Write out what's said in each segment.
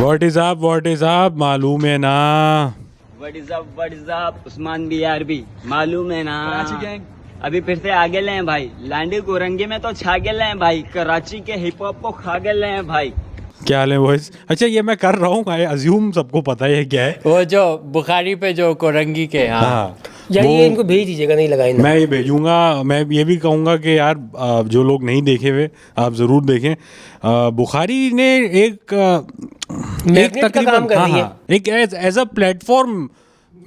What is up मालूम है ना। What is up Usman BRB मालूम है ना। अभी फिर से आगे ले हैं भाई, लांडी कोरंगी में तो छा गए हैं भाई, कराची के हिप हॉप को खा गए हैं भाई। क्या हाल है बॉयज? अच्छा ये मैं कर रहा हूँ, आई अज्यूम सबको पता है क्या है। वो जो बुखारी पे जो कोरंगी के हाँ यार वो ये इनको भेज दीजिएगा, नहीं लगाए ना। मैं ये भेजूंगा। मैं ये भी कहूँगा कि यार जो लोग नहीं देखे हुए आप ज़रूर देखें। बुखारी ने एक मैग्नेट का काम कर रही है। एक एज अ प्लेटफॉर्म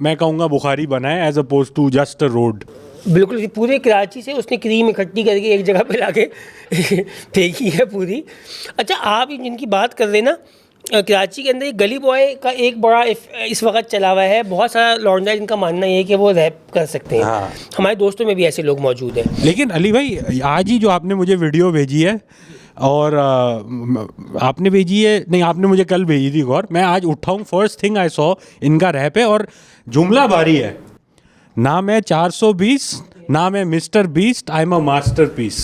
मैं कहूँगा बुखारी बनाए as oppose to just a road. बिल्कुल, पूरे कराची से उसने क्रीम इकट्ठी करके एक जगह पे लाके फेंकी है पूरी। अच्छा, आप जिनकी बात कर रहे हैं ना, कराची के अंदर एक गली बॉय का एक बड़ा इस वक्त चला हुआ है। बहुत सारा लौंडा है जिनका मानना ये है कि वो रैप कर सकते हैं। हाँ। हमारे दोस्तों में भी ऐसे लोग मौजूद हैं। लेकिन अली भाई आज ही जो आपने मुझे वीडियो भेजी है और आपने भेजी है, नहीं आपने मुझे कल भेजी थी, और मैं आज उठाऊँ फर्स्ट थिंग आई सॉ इनका रैप है और जुमला भारी है। नाम है 420, नाम है mister beast, I am a masterpiece.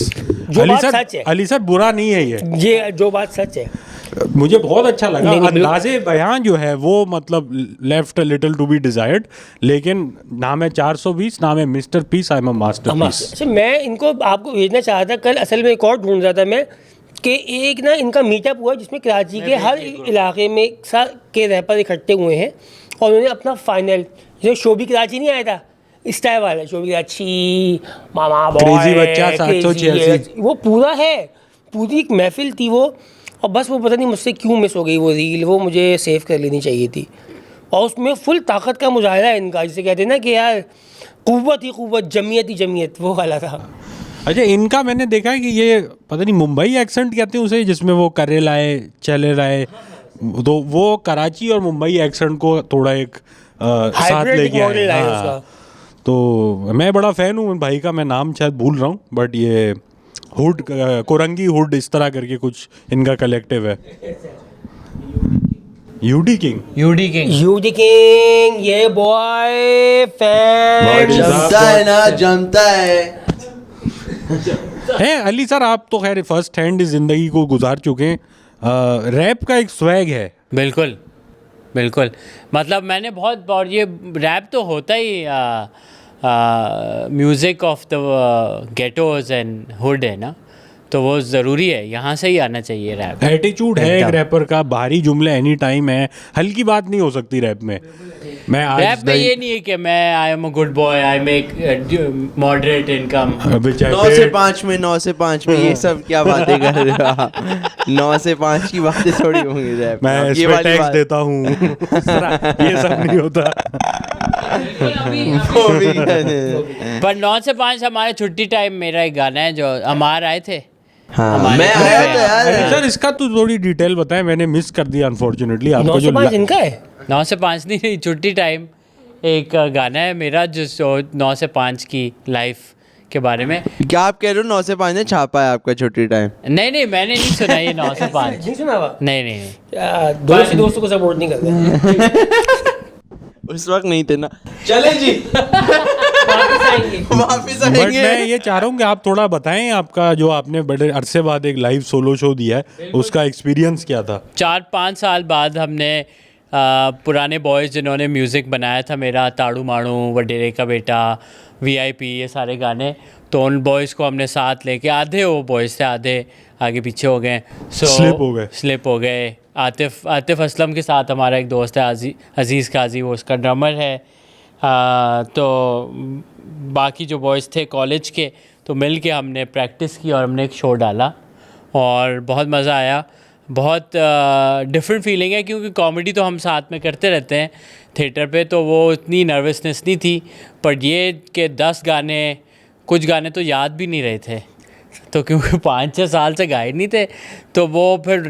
जो बात सच है। अली सर बुरा नहीं है ये जो बात सच है, मुझे बहुत अच्छा लगा। नहीं, अंदाज़े बयान जो है वो मतलब left a little to be desired, लेकिन नाम है 420, नाम है Mister Peace, I am a masterpiece. अच्छा मैं इनको आपको भेजना चाहा था कल। असल में एक और ढूंढ रहा था मैं कि एक ना इनका मीटअप हुआ जिसमें कराची के हर इलाके में के रैपर इकट्ठे हुए हैं और उन्होंने अपना फाइनल, जो शोभी कराची नहीं आया था इस टाइप वाला, शोभी कराची मामा बॉय क्रेजी बच्चा 786, वो पूरा है, पूरी एक महफिल थी वो। और बस वो पता नहीं मुझसे क्यों मिस हो गई वो रील, वो मुझे सेव कर लेनी चाहिए थी। और उसमें फुल ताकत का मुजाहिरा है इनका, जिसे कहते हैं ना कि यार कुव्वत ही कुव्वत, जमीयत ही जमीयत, वो वाला था। अच्छा इनका मैंने देखा है कि ये पता नहीं मुंबई एक्सेंट कहते हैं उसे, जिसमें वो करे लाए चले लाए, तो वो कराची और मुंबई एक्सेंट को थोड़ा एक साथ लेके आए। हाँ, तो मैं बड़ा फ़ैन हूँ भाई का, मैं नाम शायद भूल रहा हूँ, बट ये हुड कोरंगी हुड इस तरह करके कुछ इनका कलेक्टिव है। यूडी किंग ये बॉय फैन जमता है ना, जमता है अली सर आप तो खैर फर्स्ट हैंड ज़िंदगी को गुजार चुके हैं। रैप का एक स्वैग है। बिल्कुल बिल्कुल, मतलब मैंने बहुत, और ये रैप तो होता ही music of the ghettos and hood है ना, तो वो ज़रूरी है, यहाँ से ही आना चाहिए रैप। एटीट्यूड है एक रैपर का, भारी जुमले एनी टाइम है, हल्की बात नहीं हो सकती रैप में। मैं आज रैप में ये नहीं है कि मैं आई am a good boy, I make moderate income. 9 से 5 में ये सब क्या बातें कर रहे हो आप? 9 से 5 की बातें थोड़ी होंगी रैप। मैं ये इसमें वाली टैक्स बात देता हूँ ये सब नहीं होता। वो भी कहते पर 9 से 5 हमारे छुट्टी टाइम मेरा एक गाना है जो अमार आए थे। हाँ, हमारे मैं घर आया में। तो यार। सर इसका तो थोड़ी डिटेल बताएं, मैंने मिस कर दिया अनफॉर्चुनेटली। आपका 9 से जो 5 इनका है। 9 से 5 नहीं, छुट्टी टाइम एक गाना है मेरा जो 9 से 5 की लाइफ के बारे में। क्या आप कह रहे हो 9 से 5 ने छापा है आपका छुट्टी टाइम? नहीं मैंने नहीं सुना ये 9 से 5। नहीं सुना हुआ? नहीं दोस्तों को सपोर्ट नहीं करते। उस वक्त नहीं थे ना। चले जी वापिस बट आएंगे। मैं ये चाह रहा हूँ कि आप थोड़ा बताएं, आपका जो आपने बड़े अरसे बाद एक लाइव सोलो शो दिया है उसका एक्सपीरियंस क्या था? 4-5 साल बाद हमने पुराने बॉयज़ जिन्होंने म्यूज़िक बनाया था मेरा, ताड़ू माड़ू, वडेरे का बेटा, VIP, ये सारे गाने, तो उन बॉयज़ को हमने साथ लेके, आधे वो बॉयज़ थे, आधे आगे पीछे हो गए, स्लिप हो गए। आतिफ असलम के साथ हमारा एक दोस्त है अजीज़ काजी, वो उसका ड्रमर है। तो बाकी जो बॉयज़ थे कॉलेज के, तो मिल के हमने प्रैक्टिस की और हमने एक शो डाला और बहुत मज़ा आया। बहुत डिफरेंट फीलिंग है क्योंकि कॉमेडी तो हम साथ में करते रहते हैं थिएटर पे, तो वो इतनी नर्वसनेस नहीं थी। पर ये कि 10 गाने, कुछ गाने तो याद भी नहीं रहे थे, तो क्योंकि 5-6 साल से गाए नहीं थे, तो वो फिर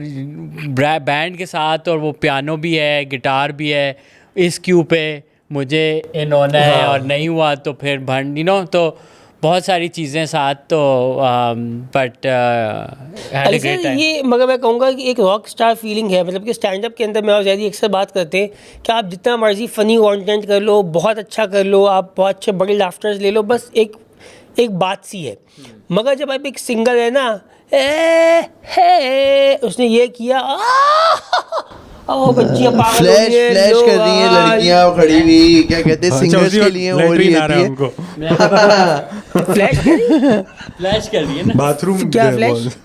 बैंड के साथ, और वो पियानो भी है, गिटार भी है, इस क्यू पे मुझे इन्होंने है और नहीं हुआ तो फिर भंड, तो बहुत सारी चीज़ें साथ, तो बट ये मगर मैं कहूँगा कि एक रॉक स्टार फीलिंग है, मतलब कि स्टैंड अप के अंदर मैं और ज़्यादा अक्सर बात करते हैं कि आप जितना मर्जी फ़नी कंटेंट कर लो, बहुत अच्छा कर लो, आप बहुत अच्छे बड़े लाफ्टर्स ले लो, बस एक बात सी है। मगर जब आप एक सिंगर है ना, उसने ये किया ओ बच्चियां पागल हो फ्लैश रही हैं, फ्लैश लो कर रही हैं आज। लड़कियां खड़ी हुई, क्या कहते हैं, अच्छा, सिंगर्स उसी के वक्त लिए हो रही लैट्रिन आ रहा है है। उनको, फ्लैश फ्लैश कर दिए ना। बाथरूम क्या दे- फ्लैश?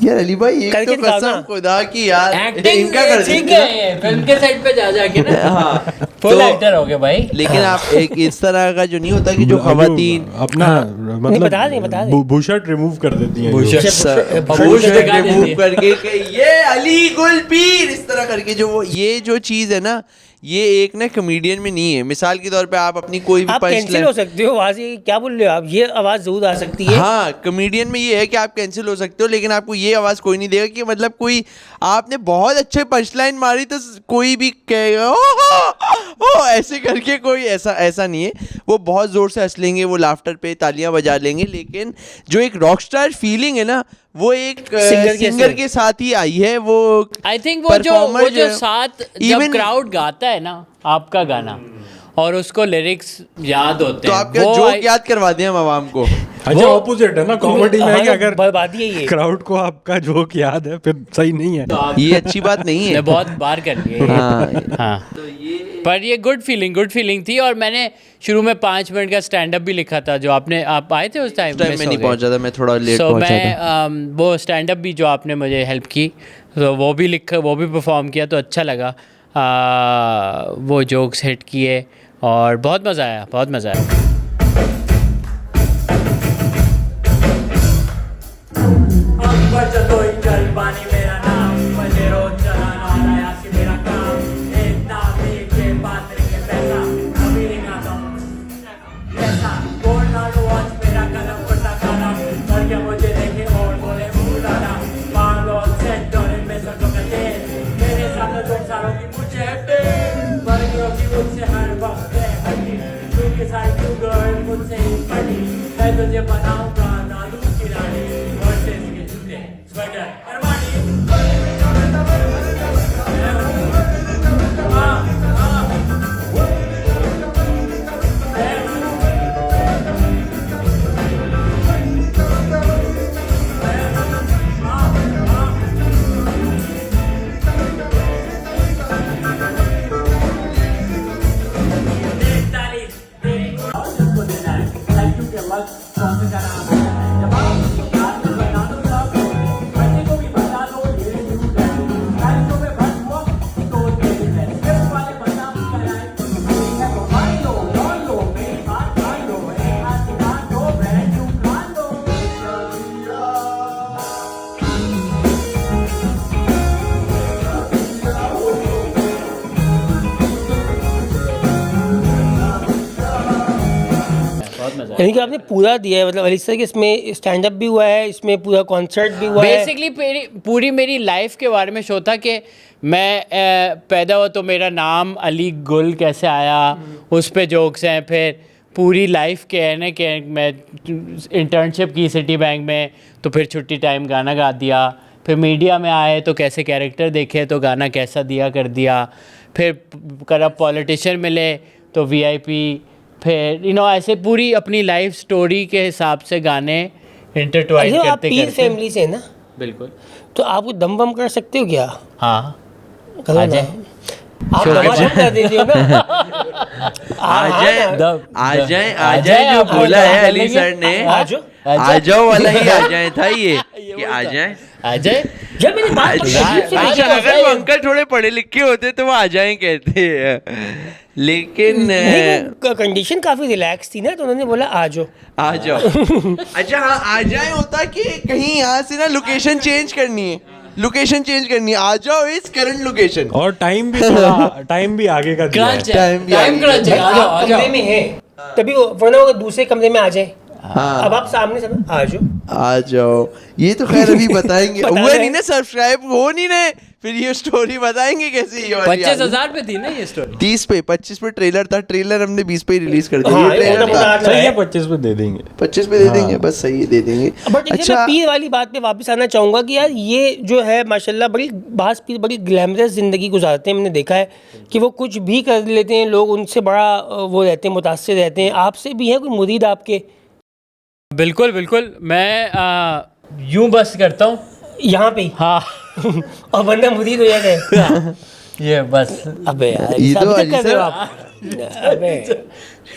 यार अली भाई एक करके तो दिखाओ ना। कसम खुदा की यार एक्टिंग इनका कर ठीक देते ना। है, फिल्म के सेट पे जा जाके ना हाँ फुल तो- एक्टर हो गए भाई। लेकिन आप एक इस तरह का जो नहीं होता कि जो अनु खवातीन अपना नहीं, बता दें। मतलब बुशर्ट रिमूव कर देती हैं बुशर्ट। बूश दिखा देती रिमूव है। करके कि ये अली गुल पीर इस तरह करके जो वो ये जो चीज है ना, ये एक ना कॉमेडियन में नहीं है। मिसाल के तौर पे आप अपनी कोई भी आप पंच कैंसिल हो सकते हो वहां से, क्या बोल रहे हो आप? ये आवाज जरूर आ सकती है। हाँ कॉमेडियन में ये है कि आप कैंसिल हो सकते हो, लेकिन आपको ये आवाज़ कोई नहीं देगा कि मतलब कोई आपने बहुत अच्छे पंच लाइन मारी तो कोई भी कहेगा ओ ऐसे करके, कोई ऐसा नहीं है। वो बहुत ज़ोर से हंस लेंगे, वो लाफ्टर पे तालियां बजा लेंगे, लेकिन जो एक रॉकस्टार फीलिंग है ना, वो एक सिंगर के साथ ही आई है। वो आई थिंक वो performer जो है, साथ जब even- क्राउड गाता है ना आपका गाना और उसको लिरिक्स याद होते तो हैं, आप क्या वो जोक याद करवा दें हम आवाम को। अच्छा ऑपोजिट है ना कॉमेडी में, कि अगर बर्बादी है ये। क्राउड को आपका जोक याद है फिर सही नहीं है। ये अच्छी बात नहीं है। मैं बहुत बार कर लिया ये। हाँ हाँ पर ये गुड फीलिंग थी। और मैंने शुरू में 5 मिनट का स्टैंड अप भी लिखा था, जो आप आए थे उस टाइम में नहीं पहुंचा था, मैं थोड़ा लेट सो पहुंचा मैं था। वो स्टैंड अप भी जो आपने मुझे हेल्प की, तो वो भी परफॉर्म किया, तो अच्छा लगा। वो जोक्स हिट किए और बहुत मज़ा आया। यानी कि आपने पूरा दिया है, मतलब अली सर के इसमें स्टैंड अप भी हुआ है, इसमें पूरा कॉन्सर्ट भी हुआ है। बेसिकली पूरी मेरी लाइफ के बारे में शो था कि मैं पैदा हुआ तो मेरा नाम अली गुल कैसे आया, उस पे जोक्स हैं। फिर पूरी लाइफ के है ना कि मैं इंटर्नशिप की सिटी बैंक में, तो फिर छुट्टी टाइम गाना गा दिया। फिर मीडिया में आए तो कैसे कैरेक्टर देखे तो गाना कैसा दिया कर दिया। फिर करब पॉलिटिशियन मिले तो वीआईपी। फिर ऐसे पूरी अपनी लाइफ स्टोरी के हिसाब से गाने इंटरट्वाइन आप करते पीर करते। फैमिली से है ना, बिल्कुल। तो आप वो दम वम कर सकते हो क्या? हाँ करो आ ना। जाए। आप दम कर देते हो ना। आ जाए जो आप बोला है कर अली लेंगे। सर ने, आ जाओ। आ जाओ वाला ही आ जाए था ये कि आ जाए। आ जाए। जब मैंने बात करी, अजीब सी अच्छा, लगी। अगर वो अंकल थोड़े पढ़े लिखे होते तो वो आ जाए कहते हैं, लेकिन कंडीशन काफी रिलैक्स थी ना, तो उन्होंने बोला आ जाओ। आ जाओ। अच्छा हाँ, आ जाए होता कि कहीं यहाँ से ना लोकेशन चेंज करनी है, आ जाओ इस करंट लोकेशन। और टाइम भी आगे का दिया है। क्रंच Time भी टाइम आ क्रंच है। आ जाओ आ कमरे जाओ। में है तभी वरना वो दूसरे कमरे में आ जाए। हाँ। अब आप सामने से आ जाओ। आ जाओ, ये तो खैर अभी बताएंगे। बता हुआ रहे नहीं हैं। ना, सब्सक्राइब हो नहीं रहे, फिर ये स्टोरी बताएंगे कैसे ये वाली। 25,000 पे थी ना ये स्टोरी। 30 पे, 25 पे ट्रेलर था, ट्रेलर हमने 20 पे ही रिलीज कर दिया। हाँ, ये ट्रेलर ये था, तो सही है, 25 पे दे देंगे। 25 पे दे देंगे, बस सही है, दे देंगे। बट देखिए मैं पीर वाली बात पे वापस आना चाहूँगा कि यार ये जो है माशाल्लाह बड़ी बास पीर बड़ी ग्लैमरस ज़िंदगी गुजारते हैं। मैंने देखा है कि वो कुछ भी कर लेते हैं, लोग उनसे बड़ा वो रहते हैं, मुतासिर रहते हैं। आपसे भी है कोई मुरीद आपके? बिल्कुल बिल्कुल। मैं यूं बस करता हूँ यहाँ पे ही। हाँ और बंदा मुरीद हो जाता है। ये बस अबे यार ये तो अभी तक कर रहे हो अली आप। अबे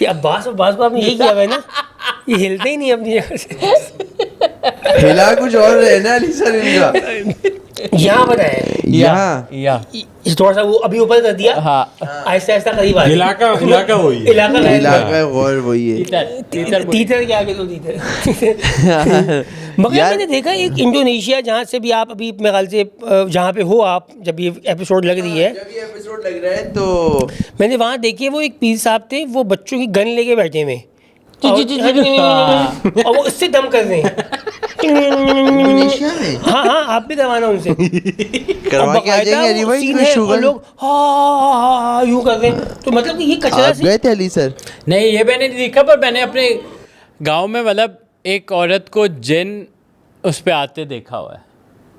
ये अब्बास को आपने यही किया हुआ है ना, ये हिलते ही नहीं अपनी जगह से। हिला कुछ और रहे ना अली सर इनका। यहाँ बनाया है, यहाँ या इस थोड़ा सा वो अभी ऊपर कर दिया, हाँ आहिस्ता आहिस्ता करीब आ गया। इलाका वही है। इलाका का इलाका और वही है। तीतर के आगे तो तीतर। मगर यार- मैंने देखा एक इंडोनेशिया, जहाँ से भी आप अभी मेरे ख्याल से जहाँ पे हो आप, जब ये एपिसोड लग रही है, जब ये एपिसोड लग रहा है तो मैंने वहाँ देखे वो एक पीर साहब थे, वो बच्चों की गन लेके बैठे हुए और वो इससे दम कर रहे हैं। इंडोनेशिया में हाँ हाँ, आप भी करवाना उनसे। करवा के आ जाएंगे अली भाई, सीन कोई है, और शुगर। लोग हाँ यूं कर रहे हैं, तो मतलब कि ये कचरा आप से गए थे अली सर? नहीं ये मैंने नहीं देखा, पर मैंने अपने गांव में मतलब एक औरत को जिन उस पे आते देखा हुआ है,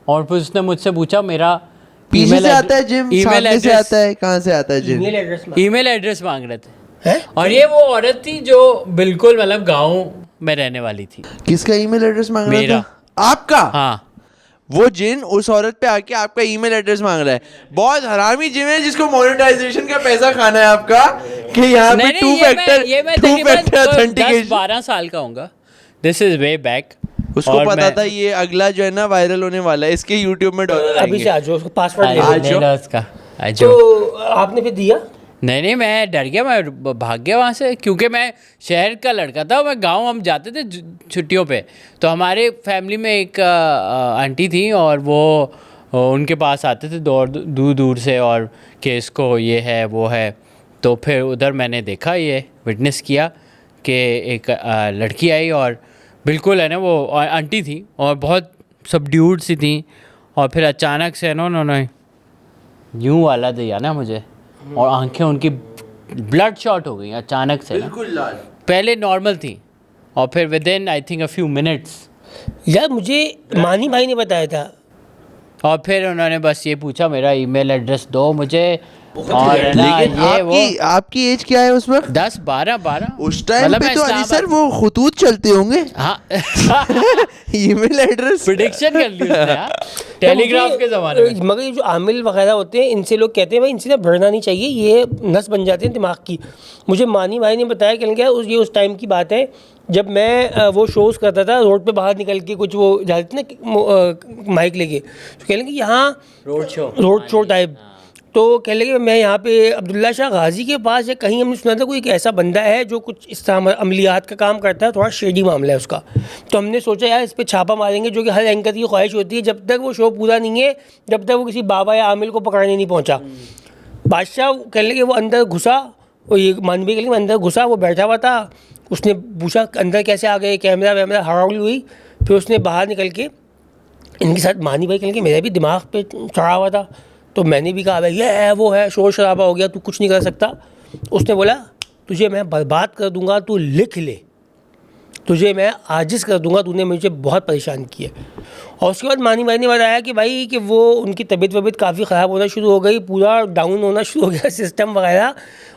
और फिर उसने मुझसे पूछा मेरा पीछे से आता है जिम, सामने से आता है, कहाँ से आता है gym? Email address email address मांग रहे थे। है। और ये वो औरत थी जो बिल्कुल मतलब गांव में रहने वाली थी। किसका ईमेल एड्रेस मांग रहा मेरा। था? आपका? हाँ वो जिन उस औरत पे आके आपका ईमेल एड्रेस मांग रहा है। बहुत हरामी जिन है जिसको मोनेटाइजेशन का पैसा खाना है आपका, कि यहाँ पे नहीं टू नहीं, ये मैं फैक्टर तकरीबन ऑथेंटिकेशन। 10-12 साल का होऊंगा। This is way back. उसको पता था ये अगला जो है ना वायरल होने वाला है, इसके यूट्यूब में डॉलर अभी से आएंगे। आ जाओ, उसको पासवर्ड ले आज लो। जो- उसका आजो। तो आपने फिर दिया? नहीं मैं डर गया, मैं भाग गया वहाँ से, क्योंकि मैं शहर का लड़का था। मैं गांव हम जाते थे छुट्टियों पे, तो हमारे फैमिली में एक आंटी थी, और वो उनके पास आते थे दूर दूर से, और कि इसको ये है वो है। तो फिर उधर मैंने देखा, ये विटनेस किया कि एक लड़की आई, और बिल्कुल है ना वो आंटी थी, और बहुत सबड्यूड सी थी, और फिर अचानक से ना उन्होंने यूं वाला दिया ना मुझे, और आंखें उनकी ब्लड शॉट हो गई अचानक से ना। बिल्कुल लाल। पहले नॉर्मल थी, और फिर with in I think a few minutes, यार मुझे मानी भाई ने बताया था। और फिर उन्होंने बस ये पूछा मेरा ईमेल एड्रेस दो मुझे, और है ना लेकिन ये वो आपकी एज क्या है उस वक्त? 10-12 उस टाइम मतलब पे मैं तो अली इस्लामाबाद- सर वो खतूत चलते होंगे। हाँ ईमेल एड्रेस प्रिडिक्शन कर ली उसने यार, टेलीग्राफ के ज़माने में। मगर ये जो आमिल वगैरह होते हैं, इनसे लोग कहते हैं भाई इनसे ना भरना नहीं चाहिए, ये नस बन जाते हैं दिमाग की। मुझे मानी भाई ने बताया कि क्या ये उस टाइम की बात है जब मैं वो शोज़ करता था, रोड पे बाहर निकल के कुछ वो जाते ना माइक लेके, तो कह लेंगे यहाँ रोड शो टाइप। तो कह लगे मैं यहाँ पे अब्दुल्ला शाह गाजी के पास या कहीं हमने सुना था कोई एक ऐसा बंदा है जो कुछ इस तरह अमलियात का काम करता है, थोड़ा शेडी मामला है उसका। तो हमने सोचा यार इस पर छापा मारेंगे, जो कि हर एंकर की ख्वाहिश होती है जब तक वो शो पूरा नहीं है, जब तक वो किसी बाबा या आमिल को पकड़ने नहीं पहुँचा। बादशाह कह लगे वो अंदर घुसा, वो ये मानवी के लिए अंदर घुसा, वो बैठा हुआ था, उसने पूछा अंदर कैसे आ गए, कैमरा वैमरा हड़बड़ी हुई, फिर उसने बाहर निकल के इनके साथ मानी भाई कह के मेरे भी दिमाग पे चढ़ा हुआ था, तो मैंने भी कहा भाई ये है वो है, शोर शराबा हो गया, तू कुछ नहीं कर सकता। उसने बोला तुझे मैं बर्बाद कर दूंगा, तू लिख ले, तुझे मैं आजिज़ कर दूंगा, तूने मुझे बहुत परेशान किया। और उसके बाद मानी भाई ने बताया कि भाई कि वो उनकी तबीयत वबीयत काफ़ी ख़राब होना शुरू हो गई, पूरा डाउन होना शुरू हो गया सिस्टम वगैरह,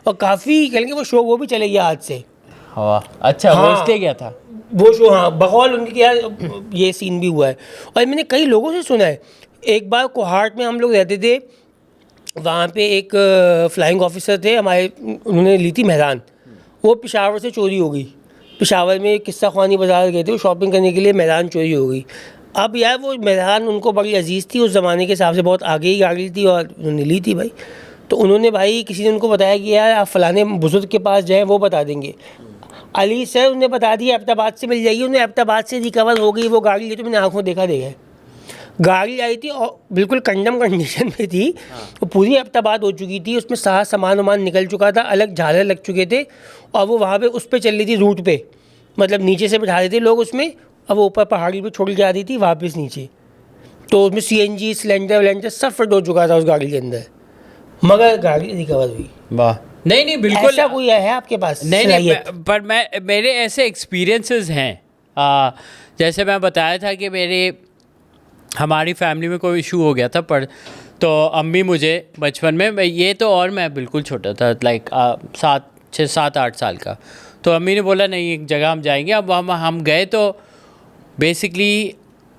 और काफ़ी कह लेंगे वो शो वो भी चले गया आज से। अच्छा वो हाँ। इसलिए गया था वो शो, हाँ बकौल उनके क्या ये सीन भी हुआ है। और मैंने कई लोगों से सुना है, एक बार कोहाट में हम लोग रहते थे, वहाँ पे एक फ्लाइंग ऑफिसर थे हमारे, उन्होंने ली थी मेहरान, वो पेशावर से चोरी हो गई। पेशावर में किस्सा ख्वानी बाज़ार गए थे, वो शॉपिंग करने के लिए मेहरान चोरी हो गई। अब यार वो मेहरान उनको बड़ी अजीज़ थी, उस ज़माने के हिसाब से बहुत आगे ही गाड़ी थी, और उन्होंने ली थी भाई। तो उन्होंने भाई किसी ने उनको बताया कि यार आप फ़लाने बुज़ुर्ग के पास जाएँ, वो बता देंगे। अली सर उन्हें बता दिया एबटाबाद से मिल जाएगी, उन्हें एबटाबाद से रिकवर हो गई वो गाड़ी, ये तो मैंने आंखों देखा है। गाड़ी आई थी और बिल्कुल कंडम कंडीशन में थी, वो पूरी एबटाबाद हो चुकी थी, उसमें सारा सामान वामान निकल चुका था, अलग झालर लग चुके थे, और वो वहाँ पे उस पर चल रही थी रूट पे, मतलब नीचे से बिठा रहे थे लोग उसमें, अब वो ऊपर पहाड़ी पे छोड़ के आ रही थी वापस नीचे। तो उसमें CNG सिलेंडर विलेंडर सब फिट हो चुका था उस गाड़ी के अंदर, मगर गाड़ी रिकवर हुई। वाह नहीं बिल्कुल ऐसा कोई है आपके पास? नहीं पर मेरे ऐसे एक्सपीरियंसेस हैं। जैसे मैं बताया था कि हमारी फैमिली में कोई इशू हो गया था, पर तो अम्मी मुझे बचपन में, ये तो और मैं बिल्कुल छोटा था, लाइक 7-8 साल का, तो अम्मी ने बोला नहीं एक जगह हम जाएंगे। अब हम गए तो बेसिकली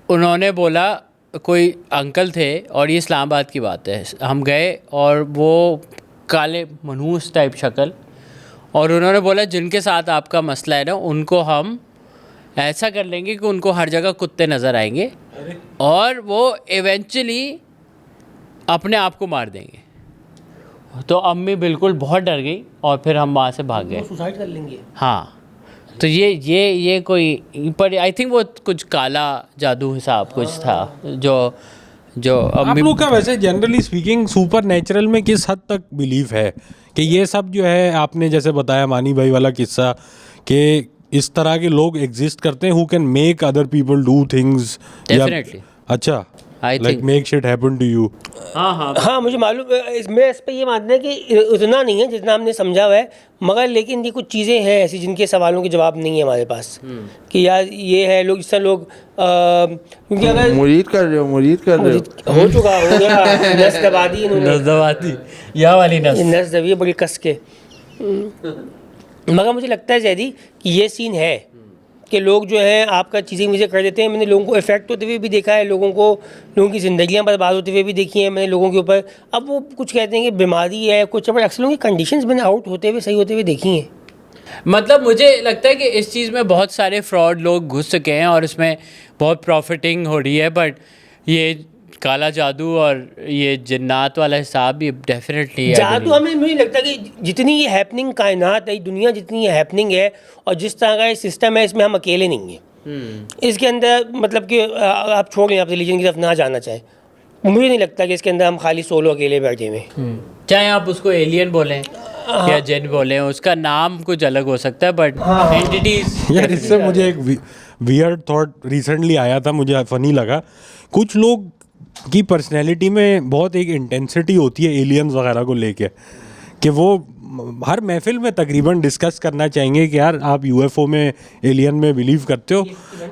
उन्होंने बोला कोई अंकल थे, और ये इस्लामाबाद की बात है, हम गए और वो काले मनहूस टाइप शक्ल, और उन्होंने बोला जिनके साथ आपका मसला है ना उनको हम ऐसा कर लेंगे कि उनको हर जगह कुत्ते नज़र आएंगे और वो इवेंचुअली अपने आप को मार देंगे। तो अम्मी बिल्कुल बहुत डर गई और फिर हम वहाँ से भाग गए। सुसाइड कर लेंगे। हाँ, तो ये कोई, पर आई थिंक वो कुछ काला जादू हिसाब कुछ था जो आप अम्मी। लोग का वैसे जनरली स्पीकिंग सुपर नेचुरल में किस हद तक बिलीव है कि ये सब जो है, आपने जैसे बताया मानी भाई वाला किस्सा, कि इस तरह के लोग एग्जिस्ट करते हैं who can make other people do things? Definitely. अच्छा, I like think- make shit happen to you. हाँ, मुझे मालूम, मैं इस पर ये मानना है कि उतना नहीं है जितना हमने समझा हुआ है, मगर लेकिन ये कुछ चीज़ें हैं ऐसी जिनके सवालों के जवाब नहीं है हमारे पास, कि यार ये है लोग, इस तरह लोग क्योंकि अगर मुरीद कर रहे हो हो चुका हो गया, नस दबा दी इन्होंने, दबाती या वाली नस। नस दबी है बड़ी कस के। मगर मुझे लगता है जैदी कि ये सीन है कि लोग जो हैं आपका चीज़ें मुझे कर देते हैं। मैंने लोगों को इफेक्ट होते हुए भी देखा है, लोगों की ज़िंदगियां बर्बाद होते हुए भी देखी हैं मैंने लोगों के ऊपर। अब वो कुछ कहते हैं कि बीमारी है कुछ, पर अक्सर लोगों की कंडीशंस मैंने आउट होते हुए सही होते हुए देखी हैं। मतलब मुझे लगता है कि इस चीज़ में बहुत सारे फ्रॉड लोग घुस चुके हैं और इसमें बहुत प्रॉफिटिंग हो रही है, बट ये काला जादू और ये जिन्नात वाला हिसाब भी डेफिनेटली जादू हमें मुझे लगता है कि जितनी ये हैपनिंग कायनात है, दुनिया जितनी ये हैपनिंग है और जिस तरह का ये सिस्टम है, इसमें हम अकेले नहीं हैं। इसके अंदर मतलब कि आप छोड़ लें, आप रिलीजन की तरफ ना जाना चाहें, मुझे नहीं लगता कि इसके अंदर हम खाली सोलो अकेले बैठे हुए हैं। चाहे आप उसको एलियन बोलें या जिन बोलें, उसका नाम कुछ अलग हो सकता है, बट एंटिटीज। यार इससे मुझे एक वियर्ड थॉट रिसेंटली आया था, मुझे फनी लगा। कुछ लोग की पर्सनैलिटी में बहुत एक इंटेंसिटी होती है एलियंस वगैरह को लेके, कि वो हर महफिल में तकरीबन डिस्कस करना चाहेंगे कि यार आप यूएफओ में, एलियन में बिलीव करते हो,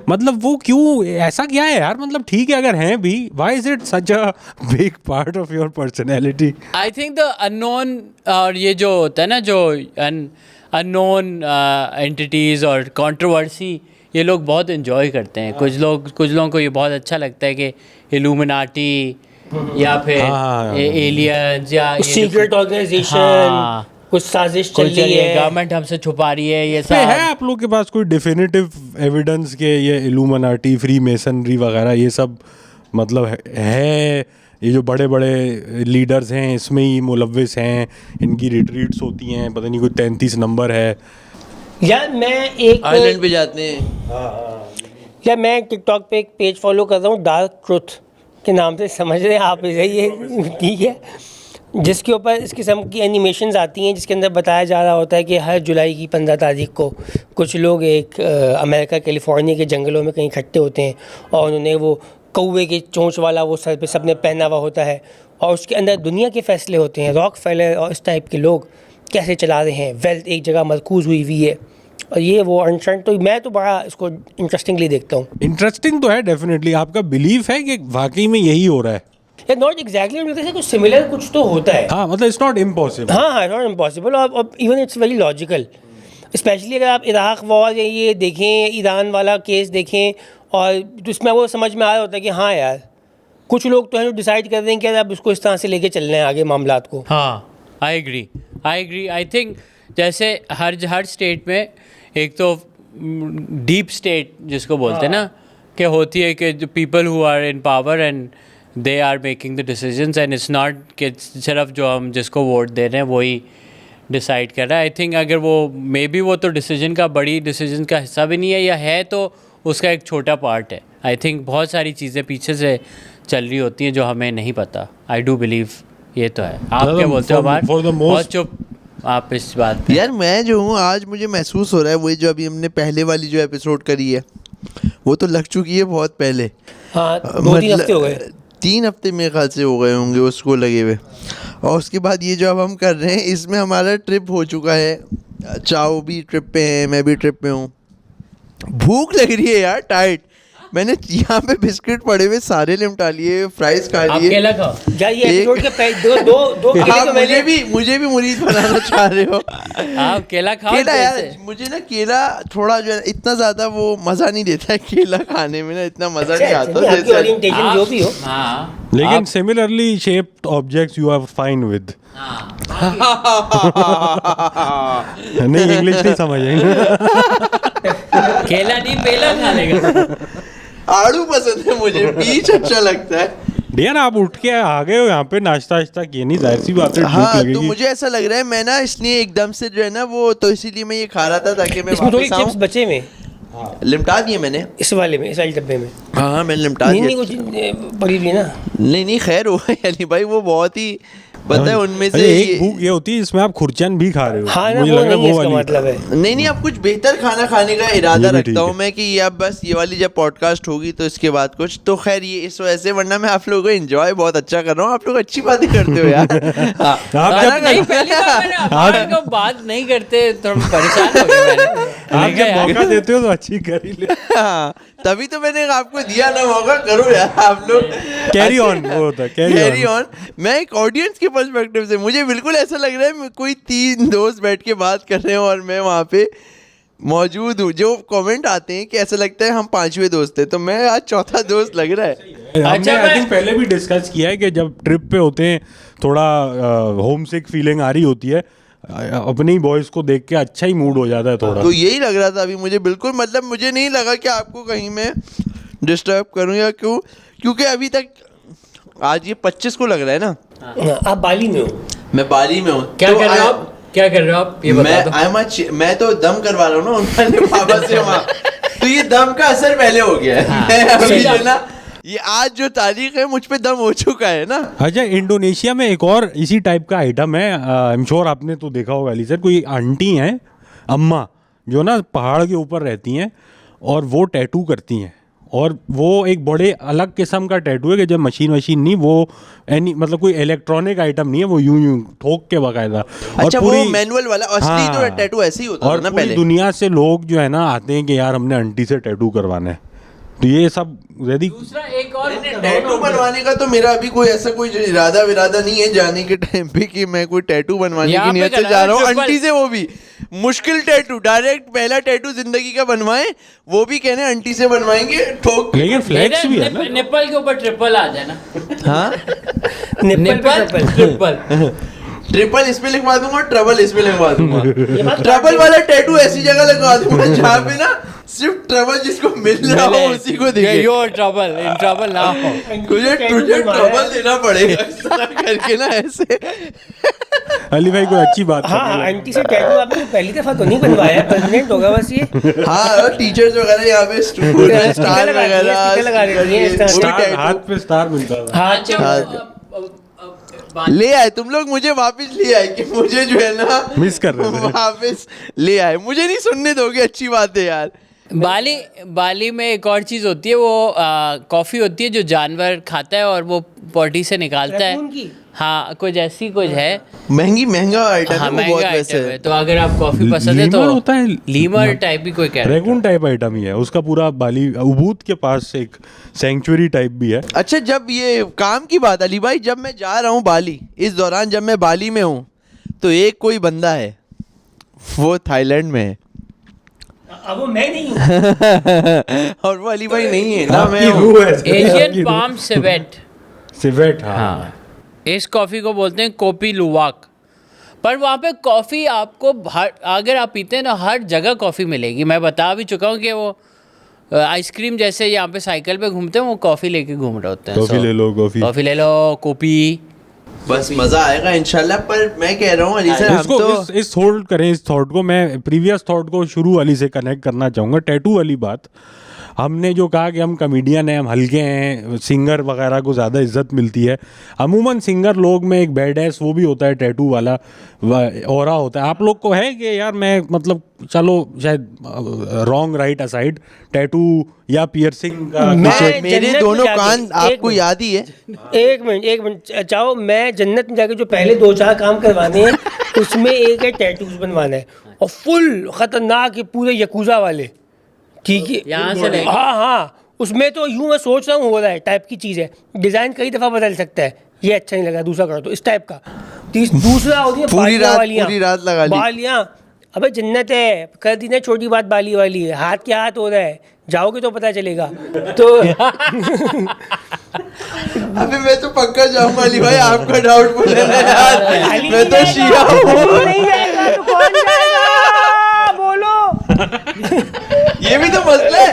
मतलब वो क्यों, ऐसा क्या है यार, मतलब ठीक है अगर हैं भी, why is it such a big part of your personality? I think the unknown, और ये जो होता है ना, जो अननोन एंटिटीज़ और कंट्रोवर्सी, ये लोग बहुत इन्जॉय करते हैं। कुछ लोगों को ये बहुत अच्छा लगता है कि इल्यूमिनाटी या फिर एलियंस या सीक्रेट ऑर्गेनाइजेशन, कुछ साजिश चल रही है, गवर्नमेंट हमसे छुपा रही है, ये सब है आप लोग के पास कोई डेफिनेटिव एविडेंस के ये इल्यूमिनाटी, फ्री मेसनरी वगैरह ये सब मतलब है ये जो बड़े बड़े लीडर्स हैं इसमें ही मुलव्विस हैं, इनकी रिट्रीट्स होती हैं, पता नहीं कोई 33 नंबर है? यार मैं एक आइलैंड पे जाते हैं। यार मैं टिकटॉक पे एक पेज फॉलो कर रहा हूँ, डार्क ट्रुथ के नाम से, समझ रहे हैं आप इसे, ये ठीक है, जिसके ऊपर इस किस्म की एनिमेशंस आती हैं जिसके अंदर बताया जा रहा होता है कि हर जुलाई की 15 तारीख को कुछ लोग एक अमेरिका कैलिफोर्निया के जंगलों में कहीं इकट्ठे होते हैं और उन्होंने वो कौवे के चोंच वाला वो सर पे सबने पहना हुआ होता है और उसके अंदर दुनिया के फैसले होते हैं, रॉक फेलर और इस टाइप के लोग कैसे चला रहे हैं, वेल्थ एक जगह मरकूज़ हुई हुई है और ये वो अनशन। तो मैं तो बड़ा इसको इंटरेस्टिंगली देखता हूँ। इंटरेस्टिंग तो है डेफिनेटली। आपका बिलीफ है कि वाकई में यही हो रहा है? नॉट एग्जैक्टली, कुछ सिमिलर कुछ तो होता है। हाँ मतलब इट्स नॉट इम्पॉसिबल। हाँ, नॉट इम्पॉसिबल, और even it's very logical. Specially अगर आप इराक वॉर या ये देखें, ईरान वाला केस देखें, और उसमें वो समझ में आ रहा होता है कि हाँ यार कुछ लोग तो हैं जो डिसाइड कर रहे हैं कि अब उसको इस तरह से लेके चलना है आगे मामलात को। हाँ, आई एग्री। आई थिंक जैसे हर स्टेट में एक तो डीप स्टेट जिसको बोलते हैं ना, कि होती है कि जो people who are in power and they are making the decisions, and it's not कि सिर्फ जो हम जिसको वोट दे रहे हैं वही डिसाइड कर रहा है। आई थिंक अगर वो मे बी वो तो डिसीजन का, बड़ी डिसीजन का हिस्सा भी नहीं है, या है तो उसका एक छोटा पार्ट है। आई थिंक बहुत सारी चीज़ें पीछे से चल रही होती हैं जो हमें नहीं पता। आई डू बिलीव ये तो है। आप क्या बोलते हो? बहुत चुप आप इस बात पे। यार मैं जो हूँ आज मुझे महसूस हो रहा है वही जो अभी हमने पहले वाली जो एपिसोड करी है वो तो लग चुकी है बहुत पहले। हाँ, 2-3 हफ्ते हो गए। 3 हफ्ते मेरे ख्याल से हो गए होंगे उसको लगे हुए, और उसके बाद ये जो अब हम कर रहे हैं इसमें हमारा ट्रिप हो चुका है। चाओ भी ट्रिप पे है, मैं भी ट्रिप पे हूँ। भूख लग रही है यार, टाइट। मैंने यहाँ पे बिस्किट पड़े हुए सारे निपटा लिए, फ्राइज खा आप लिए। केला खाओ। यार ये एपिसोड के दो केले आप तो मैंने मुझे भी मुरीद बनाना चाह रहे हो। आप केला खाओ। केला यार, जैसे। मुझे ना केला थोड़ा जो है इतना ज्यादा वो मजा नहीं देता है, केला खाने में ना इतना मजा नहीं आता आपकी जैसे। ओरिएंटेशन जो भी हो। हाँ लेकिन similarly shaped objects you are fine with. नहीं, इंग्लिश नहीं समझेंगे। केला नहीं पेला खा लेगा। आड़ू पसंद है मुझे, पीच अच्छा लगता है। डियर, आप उठ के आ गए हो यहाँ पे, नाश्ता वाश्ता किए नहीं, जाहिर सी बात है भूख हाँ, तो लगेगी। मुझे ऐसा लग रहा है मैं ना इसलिए एकदम से जो है ना वो, तो इसीलिए मैं ये खा रहा था ताकि मैं इसमें थोड़ी वापस चिप्स आऊं। बचे में, लिमटा दिए मैंने। इस वाले डब्बे में। हाँ मैंने लिमटा नहीं दिए। नहीं कुछ पड़ी हुई ना। नहीं खैर हो अली भाई, वो बहुत ही पता है उनमें से अरे एक भूख ये होती है इसमें आप खुरचन भी खा रहे हो। हाँ ना, मुझे वो लग रहा नहीं है है वो इसका वाली। मतलब है। नहीं अब कुछ बेहतर खाना खाने का इरादा ये भी रखता ठीक हूँ है। मैं कि ये अब बस ये वाली जब पॉडकास्ट होगी तो इसके बाद कुछ तो खैर ये इस वजह से, वरना मैं आप लोगों को एंजॉय बहुत अच्छा कर रहा हूँ। आप लोग अच्छी बातें करते हो यार। हाँ, आप खाना जब नहीं, खा- पहली बार मैंने अपार को बात नहीं करते तो परेशान हो गए मैंने। आप जब मौका देते हो तो अच्छी कर ही ले। हाँ, तभी तो मैंने आपको दिया ना मौका, करो यार आप लोग। कैरी ऑन, वो होता है कैरी कैरी ऑन। ऑन। मैं एक ऑडियंस के पर्सपेक्टिव से, मुझे बिल्कुल ऐसा लग रहा है कोई 3 दोस्त बैठ के बात कर रहे हो और मैं वहाँ पे मौजूद हूँ। जो कमेंट आते हैं कि ऐसा लगता है हम 5वें दोस्त हैं, तो मैं आज 4था दोस्त लग रहा है। हमने अच्छा, आई मैं- थिंक पहले भी डिस्कस किया है कि जब ट्रिप पे होते हैं थोड़ा होम सिक फीलिंग आ रही होती है, अपने ही बॉयज को देख के अच्छा ही मूड हो जाता है थोड़ा। तो यही लग रहा था अभी मुझे, बिल्कुल मतलब मुझे नहीं लगा कि आपको कहीं मैं डिस्टर्ब करूं या क्यों, क्योंकि अभी तक आज ये 25 को लग रहा है ना, हाँ, आप बाली में हो। मैं बाली में हूँ। क्या कर रहे हो आप? क्या कर रहे हो आप? ये बता दो। मैं तो दम करवा रहा हूँ ना उन्होंने पापा से वहाँ, तो ये दम का असर पहले हो गया है। मैं अभी जो ना ये आज जो तारीख है मुझ पे दम हो चुका है ना। अच्छा, इंडोनेशिया में एक और इसी टाइप का आइटम है, आई एम श्योर आपने तो देखा होगा अली सर। कोई आंटी हैं, अम्मा, जो ना पहाड़ के ऊपर रहती हैं और वो टैटू करती हैं, और वो एक बड़े अलग किस्म का टैटू है कि जब मशीन नहीं, वो एनी मतलब कोई इलेक्ट्रॉनिक आइटम नहीं है, वो यूं ठोक के बाकायदा। अच्छा, वो मैनुअल वाला असली हाँ, तो टैटू ऐसे ही होता और था ना पूरी पहले। दुनिया से लोग जो है ना आते हैं कि यार हमने आंटी से टैटू करवाना है। तो ये सब यदि दूसरा एक और टैटू बनवाने का तो मेरा अभी कोई ऐसा कोई इरादा विरादा नहीं है जाने के टाइम पे कि मैं कोई टैटू बनवाने यहाँ की पे नियत से करा जा रहा हूँ। ट्रिपल- आंटी से वो भी मुश्किल टैटू, डायरेक्ट पहला टैटू जिंदगी का बनवाएं, वो भी कहने आंटी से बनवाएंगे ठोक। लेकिन फ्लैक्स भी है ना। निप्पल के ऊपर ट्रिपल आ जाए ना। हाँ, निप्पल ट्रिपल। ट्रिपल इस पे लिखवा दूंगा, ट्रबल इस पे लिखवा दूंगा। बात ट्रबल वाला टैटू ऐसी जगह लगवा दूंगा जहाँ पे ना सिर्फ ट्रबल जिसको मिल रहा हो उसी को दिखे। योर ट्रबल इन ट्रबल ना हो। तुझे ट्रबल देना पड़ेगा इस तरह करके ना ऐसे। अली भाई कोई अच्छी बात हाँ, कर रहे हैं। आंटी से टैटू आपने पहली दफा तो नहीं बनवाया, परमानेंट होगा बस ये। हाँ, और टीचर्स वगैरह यहाँ पे स्कूल में स्टार लगा दिए, वगैरह स्टिकर लगा देती हैं, इस तरह वो भी स्टार, tattoo। हाथ पे स्टार मिलता था। हाँ, ले आए तुम लोग, मुझे वापस ले आए कि मुझे जो है ना मिस कर रहे थे। वापस ले आए, मुझे नहीं सुनने दोगे, अच्छी बात है यार। बाली में एक और चीज़ होती है, वो कॉफ़ी होती है जो जानवर खाता है और वो पॉटी से निकालता रैकून की? है। हाँ, कुछ ऐसी कुछ है। महंगा आइटम हाँ, है वो बहुत महंगा वैसे आइटम है। तो अगर आप कॉफ़ी पसंद है तो लीमर होता है। लीमर टाइप भी कोई कैरेक्टर। रैकून टाइप आइटम ही है उसका, पूरा बाली उबूद के पास एक सेंचुरी टाइप भी है। अच्छा, जब ये काम की बात अली भाई, जब मैं जा रहा हूँ बाली, इस दौरान जब मैं बाली में हूँ तो एक कोई बंदा है वो थाईलैंड में है अब वो मैं नहीं हूँ। और वो अली भाई नहीं है ना, मैं आपकी हूँ। रूह है। एशियन आपकी रूह। Palm civet. सिवेट, हाँ। हाँ, इस कॉफ़ी को बोलते हैं कोपी लुवाक। पर वहाँ पे कॉफ़ी आपको अगर आप पीते हैं ना, हर जगह कॉफ़ी मिलेगी। मैं बता भी चुका हूँ कि वो आइसक्रीम जैसे यहाँ पे साइकिल पे घूमते हैं, वो कॉफ़ी लेके घूम रहे होते हैं। कॉफी ले लो, कॉफ़ी ले लो, कॉपी। बस मजा आएगा इंशाल्लाह। पर मैं कह रहा हूँ अली सर, हम इसको तो इस होल्ड करें इस थॉट को। मैं प्रीवियस थॉट को शुरू वाली से कनेक्ट करना चाहूँगा, टैटू वाली बात। हमने जो कहा कि हम कमेडियन हैं, हम हल्के हैं, सिंगर वगैरह को ज़्यादा इज्जत मिलती है। अमूमन सिंगर लोग में एक बैड एस वो भी होता है, टैटू वाला ऑरा होता है। आप लोग को है कि यार मैं मतलब चलो शायद रॉन्ग राइट असाइड, टैटू या पियर्सिंग का मैं मेरे जन्नत दोनों में जाके- कान एक आपको मिनट। याद ही है। एक मिनट चाहो, मैं जन्नत में जाके जो पहले 2-4 काम करवाने हैं उसमें एक है टैटूज बनवाना है, और फुल खतरनाक है, पूरे यकूजा वाले। ठीक है, यहाँ से लेके- हाँ, उसमें तो यूं मैं सोच रहा हूँ हो रहा है टाइप की चीज़ है, डिज़ाइन कई दफ़ा बदल सकता है, ये अच्छा नहीं लगा दूसरा कर दो इस टाइप का। दूसरा हो गया पूरी रात लगा ली। बालियाँ, अबे जन्नत है, कर दी ना छोटी बात, बाली वाली है, हाथ क्या हाथ हो रहा है, जाओगे तो पता चलेगा। तो अभी मैं तो पक्का जाऊंगा अली भाई, आपका डाउटफुल है ना यार, अली मैं तो नहीं शिया जाएगा, हूँ। अली नहीं जाएगा तो कौन जाएगा बोलो। ये भी तो मसला है,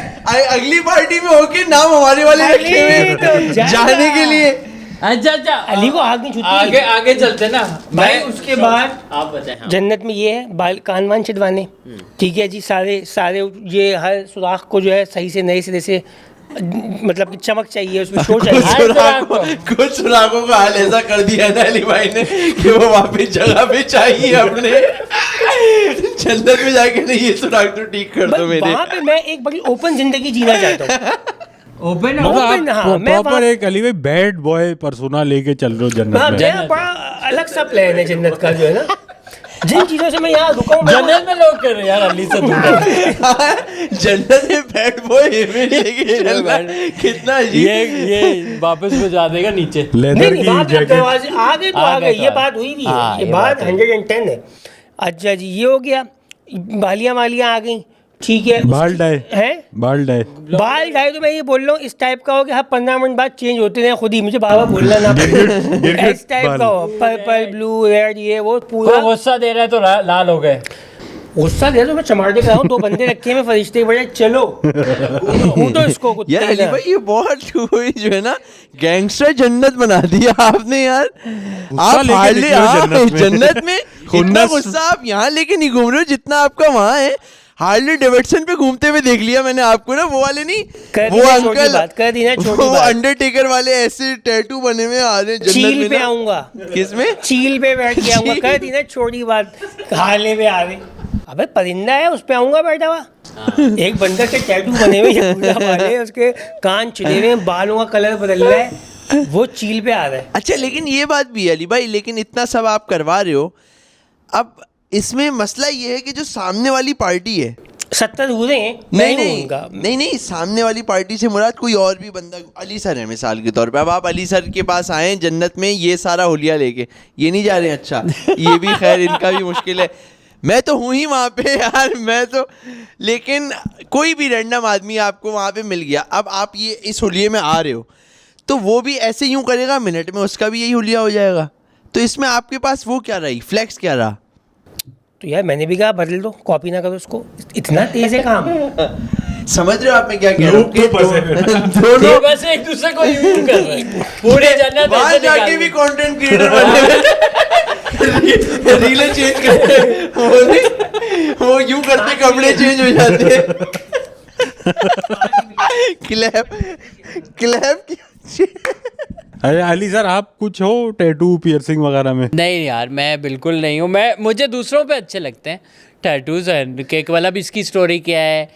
अगली पार्टी में होके नाम हमारे वाले रखे हुए अली तो हैं जाएगा। जाने के लिए। अच्छा अच्छा, अली को आग नहीं छूती। आगे आगे चलते ना भाई उसके बाद आप बताएं। हाँ। जन्नत में ये है बाल कान वान छिदवाने, ठीक है जी, सारे सारे ये हर सुराख को जो है सही से नए सिरे से मतलब कि चमक चाहिए उसमें, शो चाहिए। कुछ सुराखों का हाल ऐसा कर दिया ना अली भाई ने कि वो वापस जगह पे चाहिए अपने जन्नत में जाके नहीं, ये सुराख तो ठीक कर दो मेरे। वहाँ पे मैं एक बड़ी ओपन जिंदगी जीना चाहता हूँ। ओपन Open, हाँ, मैं प्रॉपर वहाँ- एक अली भाई बैड बॉय पर्सोना लेके चल रहे हो जन्नत हाँ, में। मेरा बड़ा अलग सा प्लान है जन्नत का जो है ना, जिन चीज़ों से मैं यहाँ रुका हूँ जनरल में लोग कर रहे हैं यार, अली से दूर रहो। जन्नत में बैड बॉय लेके चलना कितना अजीब। ये वापस में जा देगा नीचे। लेदर नहीं की वहाँ पे जैकेट। दरवाजे आ गए तो आ आ गए गए, तो ये आ बात गए। हुई भी हाँ, है, ये ये बात बात है। 110 है। अच्छा जी, ये हो गया, बालियाँ वालियाँ आ गई, ठीक है। बाल डाई हैं बाल डाई बाल डाई तो मैं ये बोल रहा हूँ इस टाइप का हो कि हर 15 मिनट बाद चेंज होते रहे, खुद ही मुझे बार बार बोलना ना पड़े। गिरगिट इस टाइप बाल। का हो, पर्पल ब्लू रेड ये वो कोई पूरा गुस्सा दे रहा है तो लाल हो गए। गुस्सा दे तो मैं चमाटे कर रहा हूँ, 2 बंदे रखे हैं, मैं फरिश्ते के बजाय चलो तो इसको कुत्ते यार अली ना। भाई ये बहुत वही जो है ना गैंगस्टर जन्नत बना दिया आपने यार। आप लेके हार्डली निकलो जन्नत में। जन्नत में इतना खुन्नस। गुस्सा आप यहाँ लेके नहीं घूम रहे हो जितना आपका वहाँ है। हार्ले डेविडसन पे घूमते हुए देख लिया मैंने आपको ना, वो वाले नहीं, कर वो दी ना छोटी अंकल बात, कर दी ना छोटी वो बात। अंडरटेकर वाले ऐसे टैटू बने हुए आ रहे हैं जन्नत चील में पे ना। आऊंगा, किसमें? चील पे बैठ के आऊंगा, कर दी ना छोटी बात, हाले पे आ रहे। अबे परिंदा है उस पे आऊंगा बैठा हुआ। एक बंदर के टैटू बने हुए यहूदा वाले, उसके कान छिले हुए हैं, बालों का कलर बदल रहा है, वो चील पे आ रहा है। अच्छा लेकिन ये बात भी है अली भाई, लेकिन इतना सब आप करवा रहे हो, अब इसमें मसला ये है कि जो सामने वाली पार्टी है 70 हुए हैं, नहीं मैं नहीं उनका नहीं नहीं सामने वाली पार्टी से मुराद कोई और भी बंदा, अली सर है मिसाल के तौर पे। अब आप अली सर के पास आए हैं जन्नत में ये सारा हुलिया लेके, ये नहीं जा रहे हैं, अच्छा ये भी खैर इनका भी मुश्किल है, मैं तो हूँ ही वहाँ पे यार, मैं तो, लेकिन कोई भी रैंडम आदमी आपको वहाँ पे मिल गया, अब आप ये इस हुलिये में आ रहे हो तो वो भी ऐसे यूँ करेगा, मिनट में उसका भी यही हुलिया हो जाएगा। तो इसमें आपके पास वो क्या रही, फ्लेक्स क्या रहा? तो यार मैंने भी कहा बदल दो, कॉपी ना करो उसको, इतना तेज है काम। समझ रहे हो आप मैं क्या कह रहा हूँ? लोग तो फंसे हुए हैं। दोनों ये बस एक दूसरे को यूं कर रहे हैं। पूरे जन्नत बाहर ऐसे जाके निकाल भी दी। कंटेंट क्रिएटर बने रीलें चेंज करते वो यूं करते कपड़े चेंज हो जाते हैं। क्लैप क्लैप अरे अली सर आप कुछ हो टैटू पियर्सिंग वगैरह में? नहीं यार मैं बिल्कुल नहीं हूँ, मुझे दूसरों पे अच्छे लगते हैं टैटूज हैं कि मतलब इसकी स्टोरी क्या है,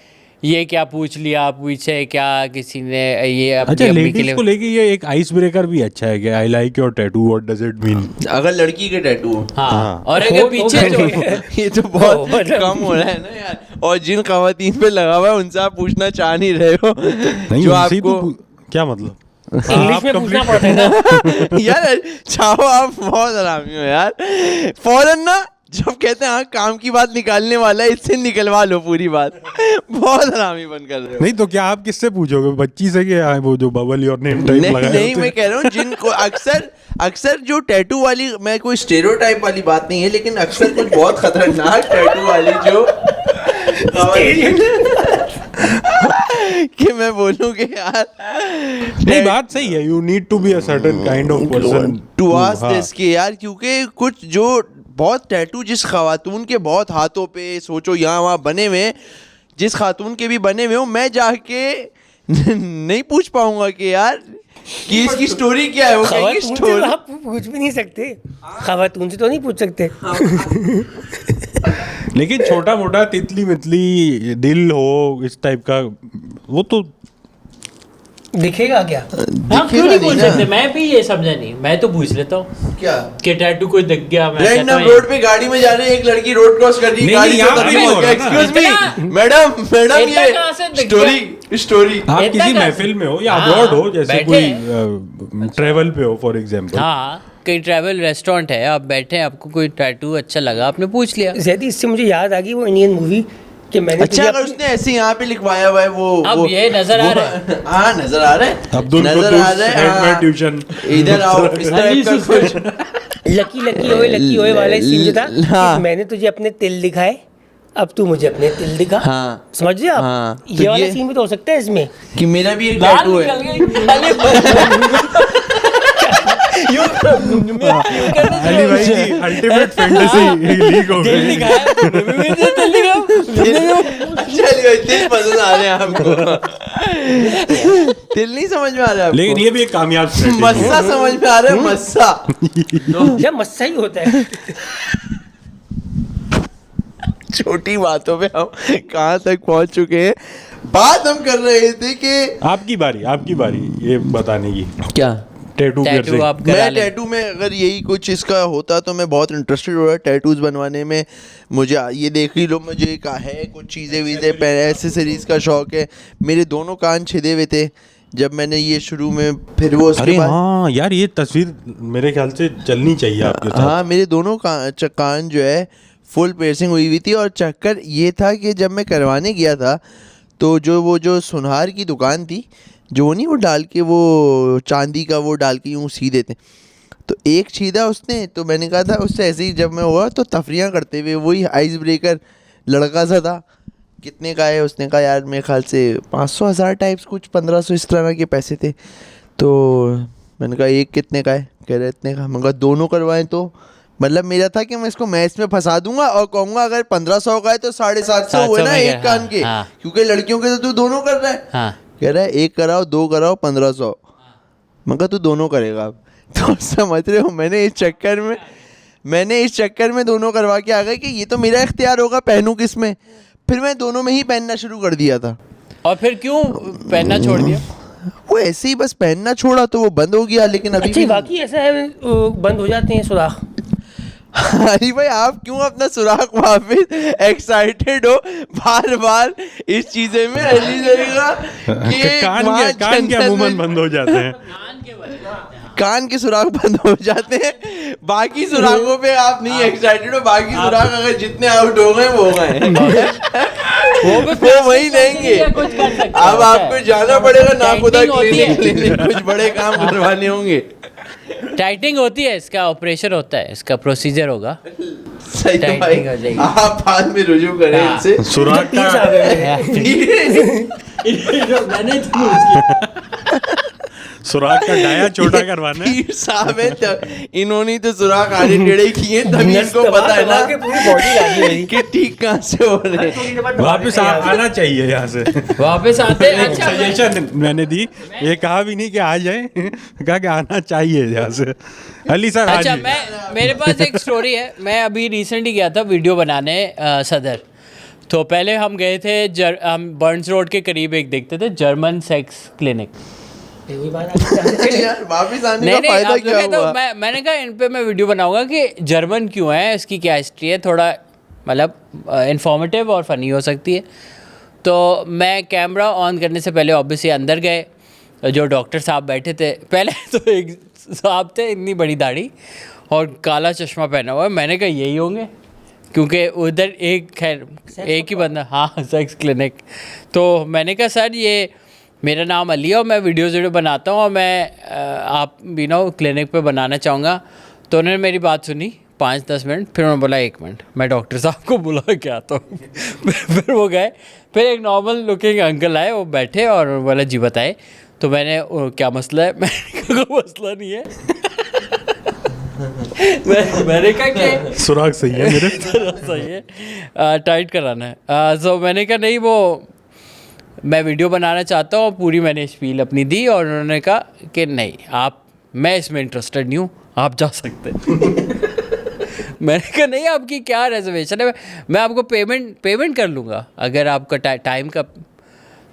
ये क्या पूछ लिया पीछे, क्या किसी ने ये अपनी अच्छा अम्मी के लेडीज लिए। को लेके ये एक आइस ब्रेकर भी अच्छा है कि I like your tattoo what does it mean. अगर लड़की के टैटू हो हाँ और अगर पीछे जो ये तो बहुत कम हो रहा है ना यार, और जिन खवातीन पे लगा हुआ है उनसे आप पूछना चाह नहीं रहे हो नहीं जो उनसे आपको तो क्या मतलब? इंग्लिश में पूछना पड़ता है ना। यार चाहो आप बहुत आरामी हो यार, फौरन ना जब कहते हैं हाँ काम की बात निकालने वाला है इससे निकलवा लो पूरी बात, बहुत आरामी बन कर रहे हो। नहीं तो क्या आप किससे पूछोगे, बच्ची से कि वो जो बबल योर नेम टाइप नहीं लगाए नहीं होते मैं हैं? कह रहा हूँ जिनको अक्सर जो टैटू वाली, मैं कोई स्टेरियोटाइप वाली बात नहीं है, लेकिन अक्सर कुछ बहुत खतरनाक टैटू वाली जो कि मैं बोलूँ कि यार नहीं बात सही है, you need to be a certain kind of person to ask this कि यार, क्योंकि कुछ जो बहुत टैटू जिस खवातून के बहुत हाथों पे सोचो यहाँ वहाँ बने हुए, जिस खातून के भी बने हुए हो, मैं जाके नहीं पूछ पाऊंगा कि यार कि इसकी स्टोरी क्या है, वो कहेंगे खवातून से स्टोरी। तो आप पूछ भी नहीं सकते, खवातून से तो नहीं पूछ सकते। लेकिन छोटा मोटा तितली मितली दिल हो इस टाइप का वो तो दिखेगा क्या? हाँ क्यों नहीं पूछ सकते, मैं भी ये समझा नहीं, मैं तो पूछ लेता हूँ क्या कि टैटू कोई दिख गया, मैं कहता रैंडम हूँ रोड पे गाड़ी में जा रहे हैं, एक लड़की रोड क्रॉस कर रही है, नहीं, गाड़ी यहाँ से पे नहीं हो रहा ना। एक्सक्यूज मी इतना- मैडम इतना ये कहाँ से दिख स्टोरी गया? स्टोरी। आप इतना किसी कर- महफिल में हो या हाँ, अब्रॉड हो, जैसे बैठे कोई ट्रेवल पे हो फॉर एग्जांपल, हाँ कहीं ट्रैवल रेस्टोरेंट है, आप बैठे हैं, आपको कोई टैटू अच्छा लगा, आपने पूछ लिया। जैदी इससे मुझे याद आ गई वो इंडियन मूवी कि मैंने अच्छा, तुझे अगर उसने ऐसे यहाँ पे लिखवाया हुआ है अब ये नजर आ रहा है। हाँ नजर आ रहा है, अब्दुल नजर आ रहा है, हेड में हाँ। ट्यूशन इधर आओ, इस टाइप का कुछ। लकी ओए वाला सीन जो था हाँ। कि मैंने तुझे अपने तिल दिखाए, अब तू मुझे अपने तिल दिखा। हाँ। समझ रहे आप? हाँ, तो ये वाला ये- सीन भी तो हो सकता है इसमें। कि मेरा भी एक टैटू है। अली भाई की अल्टीमेट फैंटेसी लीक हो गई। चलिए भाई, दिल पसंद आ रहे हैं आपको। दिल नहीं समझ में आ रहा है लेकिन आपको? ये भी एक कामयाब strategy है। मस्सा समझ में आ रहा है, मस्सा। जब मस्सा ही होता है। छोटी बातों पे हम कहाँ तक पहुंच चुके हैं। बात हम कर रहे थे कि आपकी बारी ये बताने की, क्या टैटू टैटू piercing। आप करा मैं लें। टैटू में अगर यही कुछ इसका होता तो मैं बहुत इंटरेस्टेड हो रहा है टैटूज बनवाने में। मुझे ये देख ही लो, मुझे का है कुछ चीज़ें वीज़ें एसेसरीज का शौक है। मेरे दोनों कान छिदे हुए थे जब मैंने ये शुरू में, फिर वो अरे उसके बाद हाँ यार, ये तस्वीर मेरे ख्याल से चलनी चाहिए आपके साथ। हाँ, मेरे दोनों कान जो है फुल piercing हुई हुई थी। और चक्कर ये था कि जब मैं करवाने गया था तो जो सुनार की दुकान थी, जो वो नहीं वो डाल के वो चांदी का वो डाल के यूँ सी देते, तो एक छीदा उसने। तो मैंने कहा था उससे ऐसे ही जब मैं हुआ तो तफरियाँ करते हुए, वही आइस ब्रेकर लड़का सा था, कितने का है? उसने कहा यार मेरे ख्याल से 500 1000 टाइप्स कुछ 1500 इस तरह के पैसे थे। तो मैंने कहा एक कितने का है? कह रहे इतने का। मैंने कहा दोनों करवाएं तो? मतलब मेरा था कि मैं इसको मैच में फंसा दूंगा और कहूँगा अगर 1500 का है तो 750 हुए ना एक कान के, हाँ। क्योंकि लड़कियों के तो तू दोनों कर रहा है। हाँ। कह रहा है एक कराओ, दो कराओ, 1500। मैं कहा तू दोनों करेगा अब। तो समझ रहे हो, मैंने इस चक्कर में दोनों करवा के आ गए कि ये तो मेरा इख्तियार होगा, पहनूं किस में। फिर मैं दोनों में ही पहनना शुरू कर दिया था। और फिर क्यों पहनना छोड़ दिया? वो ऐसे ही बस पहनना छोड़ा तो वो बंद हो गया। लेकिन अभी अच्छा भी बाकी ऐसा है बंद हो जाते हैं सुराख। अरे भाई, आप क्यों अपना सुराख वापस एक्साइटेड हो बार बार इस चीजें में? अली जरीगा कि कान के अमूमन बंद हो जाते हैं। कान के सुराख बंद हो जाते हैं, बाकी सुराखों पे आप नहीं एक्साइटेड हो। बाकी सुराख अगर जितने आउट हो गए वो गए, वो वही लेंगे। अब आपको जाना पड़ेगा ना खुदा क्लिनिक, कुछ बड़े काम करवाने होंगे। टाइटिंग होती है, इसका ऑपरेशन होता है, इसका प्रोसीजर होगा। सही तो टाइटिंग भाई, हो जाएगी। आप बाद में रुजू करें हाँ। इनसे। सुराख सुराख का डाया छोटा करवाना है। पीर साहब है इन्होंने तो सुराख आने टेढ़े किए, तभी इनको पता है ना पूरी बॉडी लागी मेरी। कि ठीक कहाँ से हो रहे हैं। वापस आना चाहिए यहाँ से। वापस आते हैं। एक सजेशन मैंने दी, ये कहा भी नहीं कि आ जाए, कहा कि आना चाहिए यहाँ से। अली सर अच्छा, आज मेरे पास एक स्टोरी है। मैं अभी रिसेंटली गया था वीडियो बनाने सदर। तो पहले हम गए थे हम बर्न्स रोड के करीब एक देखते थे जर्मन सेक्स क्लिनिक। यार वापस आने का फायदा आपको क्या कहता हूँ, हुआ? मैंने कहा इन पे मैं वीडियो बनाऊंगा कि जर्मन क्यों है, इसकी क्या हिस्ट्री है, थोड़ा मतलब इन्फॉर्मेटिव और फनी हो सकती है। तो मैं कैमरा ऑन करने से पहले ऑब्वियसली अंदर गए, जो डॉक्टर साहब बैठे थे। पहले तो एक साहब थे, इतनी बड़ी दाढ़ी और काला चश्मा पहना हुआ है। मैंने कहा यही होंगे, क्योंकि उधर एक ही बंदा, हाँ सेक्स क्लिनिक। तो मैंने कहा सर ये मेरा नाम अली है और मैं वीडियो बनाता हूँ और मैं आप क्लिनिक पे बनाना चाहूँगा। तो उन्होंने मेरी बात सुनी 5-10 मिनट, फिर उन्होंने बोला 1 मिनट मैं डॉक्टर साहब को बुला के आता हूँ। फिर वो गए, फिर एक नॉर्मल लुकिंग अंकल आए, वो बैठे और उन्होंने बोला जी बताए। तो मैंने क्या मसला है? मैंने कहा कोई मसला नहीं है। मैंने कहा कि सुराख सही है मेरे। सही है, टाइट कराना है। तो मैंने कहा नहीं, वो मैं वीडियो बनाना चाहता हूँ। पूरी मैंने स्पील अपनी दी और उन्होंने कहा कि नहीं मैं इसमें इंटरेस्टेड नहीं हूँ, आप जा सकते हैं। मैंने कहा नहीं, आपकी क्या रिजर्वेशन है? मैं आपको पेमेंट कर लूँगा अगर आपका टाइम का।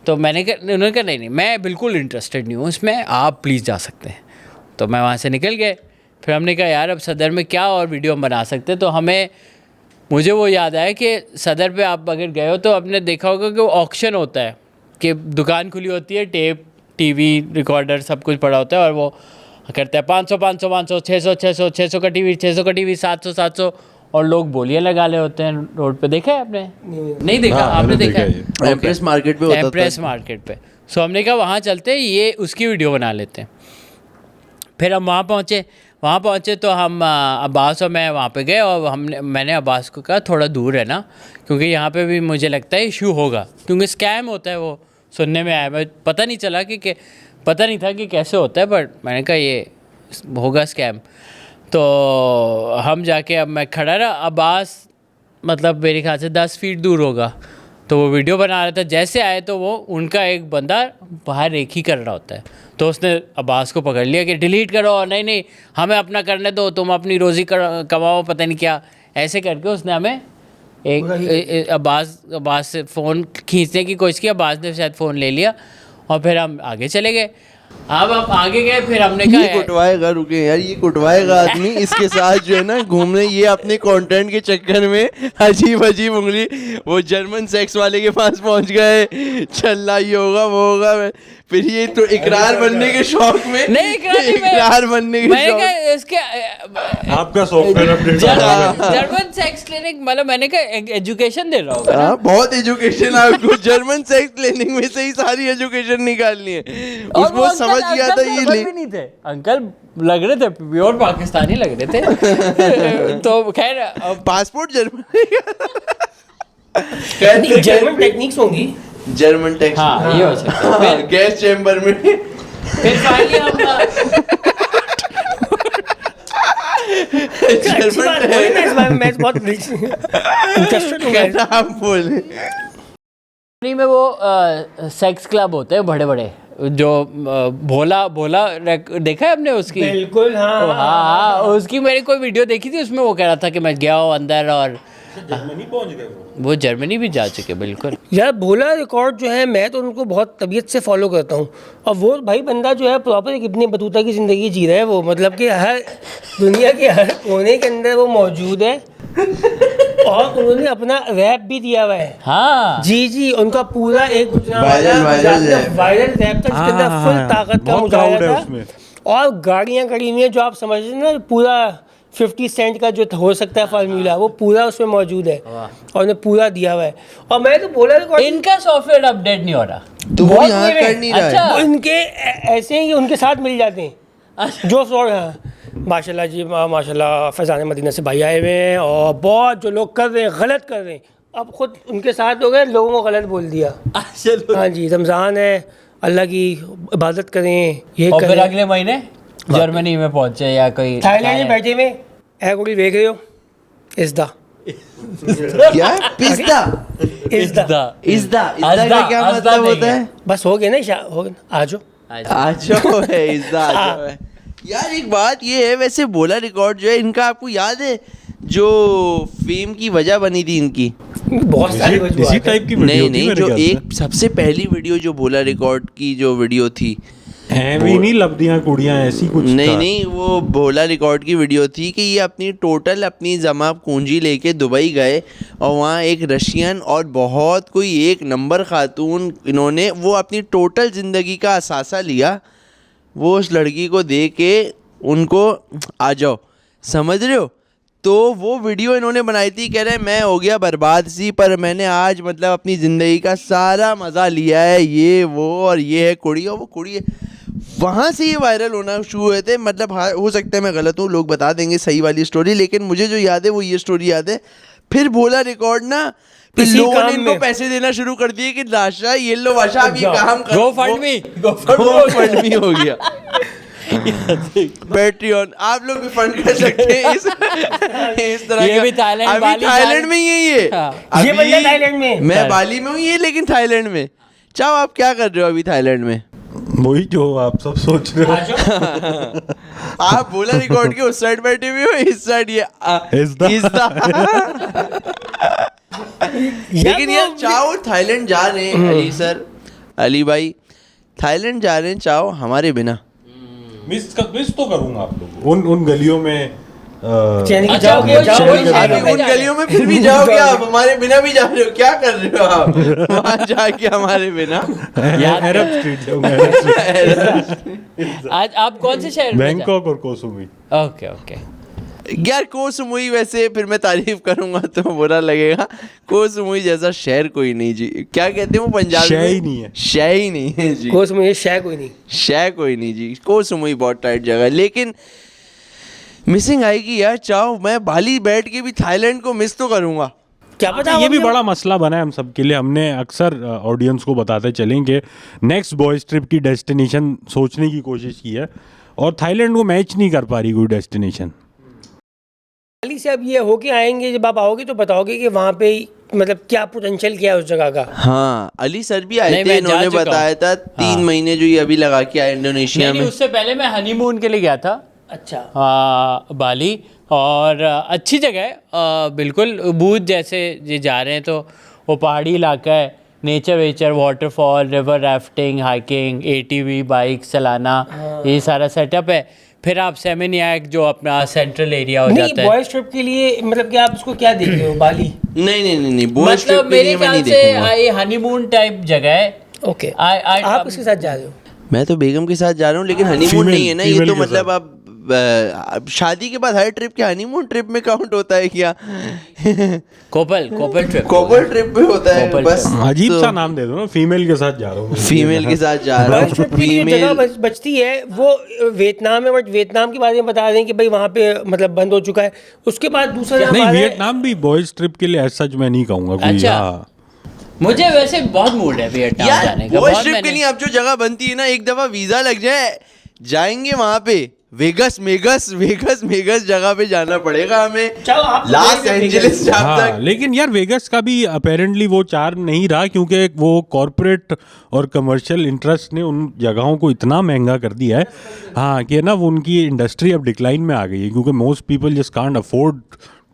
तो उन्होंने कहा नहीं मैं बिल्कुल इंटरेस्टेड नहीं हूँ इसमें, आप प्लीज़ जा सकते हैं। तो मैं वहाँ से निकल गए। फिर हमने कहा यार अब सदर में क्या और वीडियो हम बना सकते हैं। तो मुझे वो याद आया कि सदर पे आप अगर गए हो तो आपने देखा होगा कि वो ऑक्शन होता है के दुकान खुली होती है, टेप टीवी रिकॉर्डर सब कुछ पड़ा होता है, और वो करता है 500 500 500 600 600 600 का टीवी 600 का टीवी 700 700, और लोग बोलियां लगा ले होते हैं रोड पे। देखा है आपने? नहीं देखा? हाँ, आपने मैंने देखा है? देखा है एम्प्रेस मार्केट पे होता था। एम्प्रेस मार्केट पे। सो हमने कहा वहाँ चलते हैं, ये उसकी वीडियो बना लेते हैं। फिर हम वहाँ पहुँचे तो हम अब्बास और मैं वहाँ पे गए, और मैंने अब्बास को कहा थोड़ा दूर है ना, क्योंकि यहाँ पे भी मुझे लगता है इशू होगा, क्योंकि स्कैम होता है, वो सुनने में आया। मैं पता नहीं चला कि पता नहीं था कि कैसे होता है, बट मैंने कहा ये होगा स्कैम। तो हम जाके, अब मैं खड़ा रहा, अब्बास मतलब मेरे ख्याल से 10 फीट दूर होगा, तो वो वीडियो बना रहा था। जैसे आए तो वो उनका एक बंदा बाहर एक ही कर रहा होता है, तो उसने अब्बास को पकड़ लिया कि डिलीट करो, नहीं नहीं हमें अपना करने दो, तुम अपनी रोज़ी कमाओ, पता नहीं क्या, ऐसे करके उसने हमें एक अब्बास से फ़ोन खींचने की कोशिश की। अब्बास ने शायद फ़ोन ले लिया, और फिर हम आगे चले गए। अब हम आगे गए, फिर हमने ये कहा कुटवाएगा, रुके यार, ये कुटवाएगा आदमी। इसके साथ जो है ना घूमने, ये अपने कंटेंट के चक्कर में अजीब अजीब उंगली, वो जर्मन सेक्स वाले के पास पहुंच गए, चल ये होगा वो होगा, फिर ये तो इकरार बनने के शौक में, नहीं इकरार बनने के शौक। इसके आपका software update German sex clinic, मतलब मैंने कहा एजुकेशन दे रहा होगा ना? बहुत एजुकेशन आपको जर्मन सेक्स क्लिनिक में से ही सारी एजुकेशन निकालनी है। उसको समझ गया था ये भी नहीं थे अंकल, लग रहे थे प्योर पाकिस्तानी लग रहे थे। तो खैर पासपोर्ट जर्मन जर्मन टेक्निक्स होंगी, जर्मन टेक्स, हाँ ये हो सकता है। गैस चैम्बर में। फिर फाइनली हम अच्छी बात बोली, मैं इस बारे में बहुत इंटरेस्टेड हूँ मैं। आप बोले में वो सेक्स क्लब होते हैं बड़े बड़े, जो भोला देखा है आपने उसकी? बिल्कुल, हाँ। उसकी मैंने कोई वीडियो देखी थी, उसमें वो कह रहा था कि मैं गया हूँ अंदर, और जर्मनी पहुंच गए वो जर्मनी भी जा चुके। बिल्कुल यार भोला रिकॉर्ड जो है, मैं तो उनको बहुत तबीयत से फॉलो करता हूँ, और वो भाई बंदा जो है प्रॉपर एक इब्ने बतूता की ज़िंदगी जी रहा है वो, मतलब कि हर दुनिया के हर कोने के अंदर वो मौजूद है, और उन्होंने अपना रैप भी दिया हुआ है। हाँ जी, उनका पूरा एक वायरल रैप था, जिसके अंदर फुल ताकत का मुजाहिरा था, और गाड़ियाँ खड़ी हुई हैं जो आप समझ रहे हैं ना, पूरा 50 सेंट का जो हो सकता है फार्मूला, वो पूरा उसमें मौजूद है, और उन्हें पूरा दिया हुआ है। और मैं तो बोला इनका सॉफ्टवेयर अपडेट नहीं हो रहा, तो वो यहाँ कर नहीं रहा है। अच्छा। वो इनके ऐसे हैं कि उनके साथ मिल जाते हैं जो सौ। हाँ माशाल्लाह जी, माशाल्लाह फैज़ान मदीना से भाई आए हुए हैं, और बहुत जो लोग कर रहे हैं गलत कर रहे हैं, अब खुद उनके साथ हो गए, लोगों को गलत बोल दिया। हाँ जी, रमज़ान है, अल्लाह की इबादत करें, ये और फिर करें। अगले महीने जर्मनी में पहुंचे या कोई थाईलैंड में बैठे हुए है, कुड़ी देख रहे हो, इज़्दा क्या पिस्ता इज़्दा का क्या मतलब होता है? बस हो गया ना, हो गया, आ जाओ। आजो है, इज़्दा आजो है। यार एक बात ये है, वैसे भोला रिकॉर्ड जो है इनका, आपको याद है जो फेम की वजह बनी थी इनकी? बहुत सारी इसी वजूहात टाइप हैं। की वीडियो थी नहीं, मेरे जो ख्याल से। एक सबसे पहली वीडियो जो भोला रिकॉर्ड की जो वीडियो थी, भी नहीं लब्धियां कुड़ियां ऐसी कुछ नहीं था। नहीं, वो भोला रिकॉर्ड की वीडियो थी कि ये अपनी जमा पूंजी लेके दुबई गए, और वहाँ एक रशियन और बहुत कोई एक नंबर खातून, इन्होंने वो अपनी टोटल ज़िंदगी का असासा लिया, वो उस लड़की को दे के उनको आ जाओ, समझ रहे हो? तो वो वीडियो इन्होंने बनाई थी, कह रहे मैं हो गया बर्बाद सी, पर मैंने आज मतलब अपनी ज़िंदगी का सारा मज़ा लिया है, ये वो, और ये है कुड़ी, और वो कुड़ी है। वहाँ से ये वायरल होना शुरू हुए थे। मतलब हाँ, हो सकता है मैं गलत हूँ, लोग बता देंगे सही वाली स्टोरी, लेकिन मुझे जो याद है वो ये स्टोरी याद है। फिर भोला रिकॉर्ड ना, फिर इसी लोगों ने काम इनको में पैसे देना शुरू कर दिए कि लाशा ये लो वाशा, आप ये जाओ। काम करो। गो फंड मी GoFundMe हो गया। पैट्रियन, आप लोग भी फंड कर सकते हैं इस तरह ये का। भी थाईलैंड, अभी बाली, थाईलैंड में ही है ये। हाँ। ये अभी बंदा थाईलैंड में। मैं बाली में हूँ, ये लेकिन थाईलैंड में। चाहो आप क्या कर रहे हो अभी थाईलैंड में? वही जो आप सब सोच रहे हो। आप बोला रिकॉर्ड के उस साइड बैठे हुए हो, इस साइड ये इज़्दा। लेकिन यार चाहो थाईलैंड जा रहे हैं अली सर, अली भाई थाईलैंड जा रहे हैं, चाहो हमारे बिना। मिस तो करूंगा आप लोग उन गलियों में चैन की अच्छा, जाओगे वो जाओगे चैन अभी के उन गलियों में फिर भी जाओगे आप, हमारे बिना भी जा रहे हो, क्या कर रहे हो आप वहाँ जाके हमारे बिना? अरब स्ट्रीट जाऊंगा। आज आप कौन से शहर में बैंकॉक और कोसुमी। Okay okay. यार कोसमुई वैसे फिर मैं तारीफ करूंगा तो बुरा लगेगा, कोसमुई जैसा शहर कोई नहीं जी। क्या कहते हैं वो पंजाबी शह में? ही नहीं है। शह ही नहीं है जी, कोस में शय कोई नहीं। शह कोई नहीं जी। कोसमुई बहुत टाइट जगह है, लेकिन मिसिंग आएगी यार। चाहो मैं बाली बैठ के भी थाईलैंड को मिस तो करूंगा। क्या पता ये भी हमने- बड़ा मसला बना है हम सब के लिए। हमने अक्सर ऑडियंस को बताते चलेंगे नेक्स्ट बॉयज ट्रिप की डेस्टिनेशन सोचने की कोशिश की है और थाईलैंड को मैच नहीं कर पा रही कोई डेस्टिनेशन। बाली से अब ये हो के आएंगे, जब आप आओगे तो बताओगे कि वहाँ पे मतलब क्या पोटेंशियल क्या है उस जगह का। हाँ अली सर भी आए नहीं, थे, मैं जा इन्होंने चुका बताया था 3 महीने जो ये अभी लगा के आए इंडोनेशिया नहीं, में। उससे पहले मैं हनीमून के लिए गया था अच्छा। बाली, और अच्छी जगह है बिल्कुल। बूथ जैसे ये जा रहे हैं तो वो पहाड़ी इलाका है, नेचर वेचर, waterfall, river rafting, hiking, ATV bike चलाना, ये सारा सेटअप है। फिर आप सेमिनियाक जो अपना सेंट्रल एरिया हो नहीं जाता है। बॉयज ट्रिप के लिए मतलब कि आप उसको क्या देख रहे हो बाली? नहीं बोझ ट्रिप मतलब के मेरे लिए मैं ख्याल नहीं से देखूंगा। ये हनीमून टाइप जगह है। ओके I- आप किसके साथ जा रहे हो? मैं तो बेगम के साथ जा रहा हूँ, लेकिन हनीमून Female- नहीं है ना ये, female तो के मतलब आप शादी के बाद हर ट्रिप के हनीमून ट्रिप में काउंट होता है क्या? कोपल ट्रिप। कोपल ट्रिप में होता है कोपल बस। अजीब तो सा नाम दे दो ना, फीमेल के साथ जा रहा हूँ। फीमेल के साथ जा रहा बॉयज हूँ। ट्रिप के लिए जो जगह फीमेल बचती है वो वियतनाम है, बट वियतनाम के बारे में बता दें कि भाई वहाँ पे मतलब बंद हो चुका है। उसके बाद दूसरा नहीं, हमारा है- वियतनाम भी बॉयज ट्रिप के लिए सच मैं नहीं कहूंगा कोई। अच्छा। हाँ। मुझे वैसे बहुत मूड है वियतनाम यार जाने का। बॉयज बहुत ट्रिप के मैंने लिए अब जो जगह बनती है ना, एक दफा वीजा लग जाए जाएंगे वहां पे। वेगस जगह पे जाना पड़ेगा हमें। चलो आप लॉस एंजलिस जब हाँ, तक लेकिन यार वेगस का भी अपेरेंटली वो चार्म नहीं रहा, क्योंकि वो कॉरपोरेट और कमर्शियल इंटरेस्ट ने उन जगहों को इतना महंगा कर दिया है। हाँ कि ना वो उनकी इंडस्ट्री अब डिक्लाइन में आ गई है, क्योंकि most people just can't afford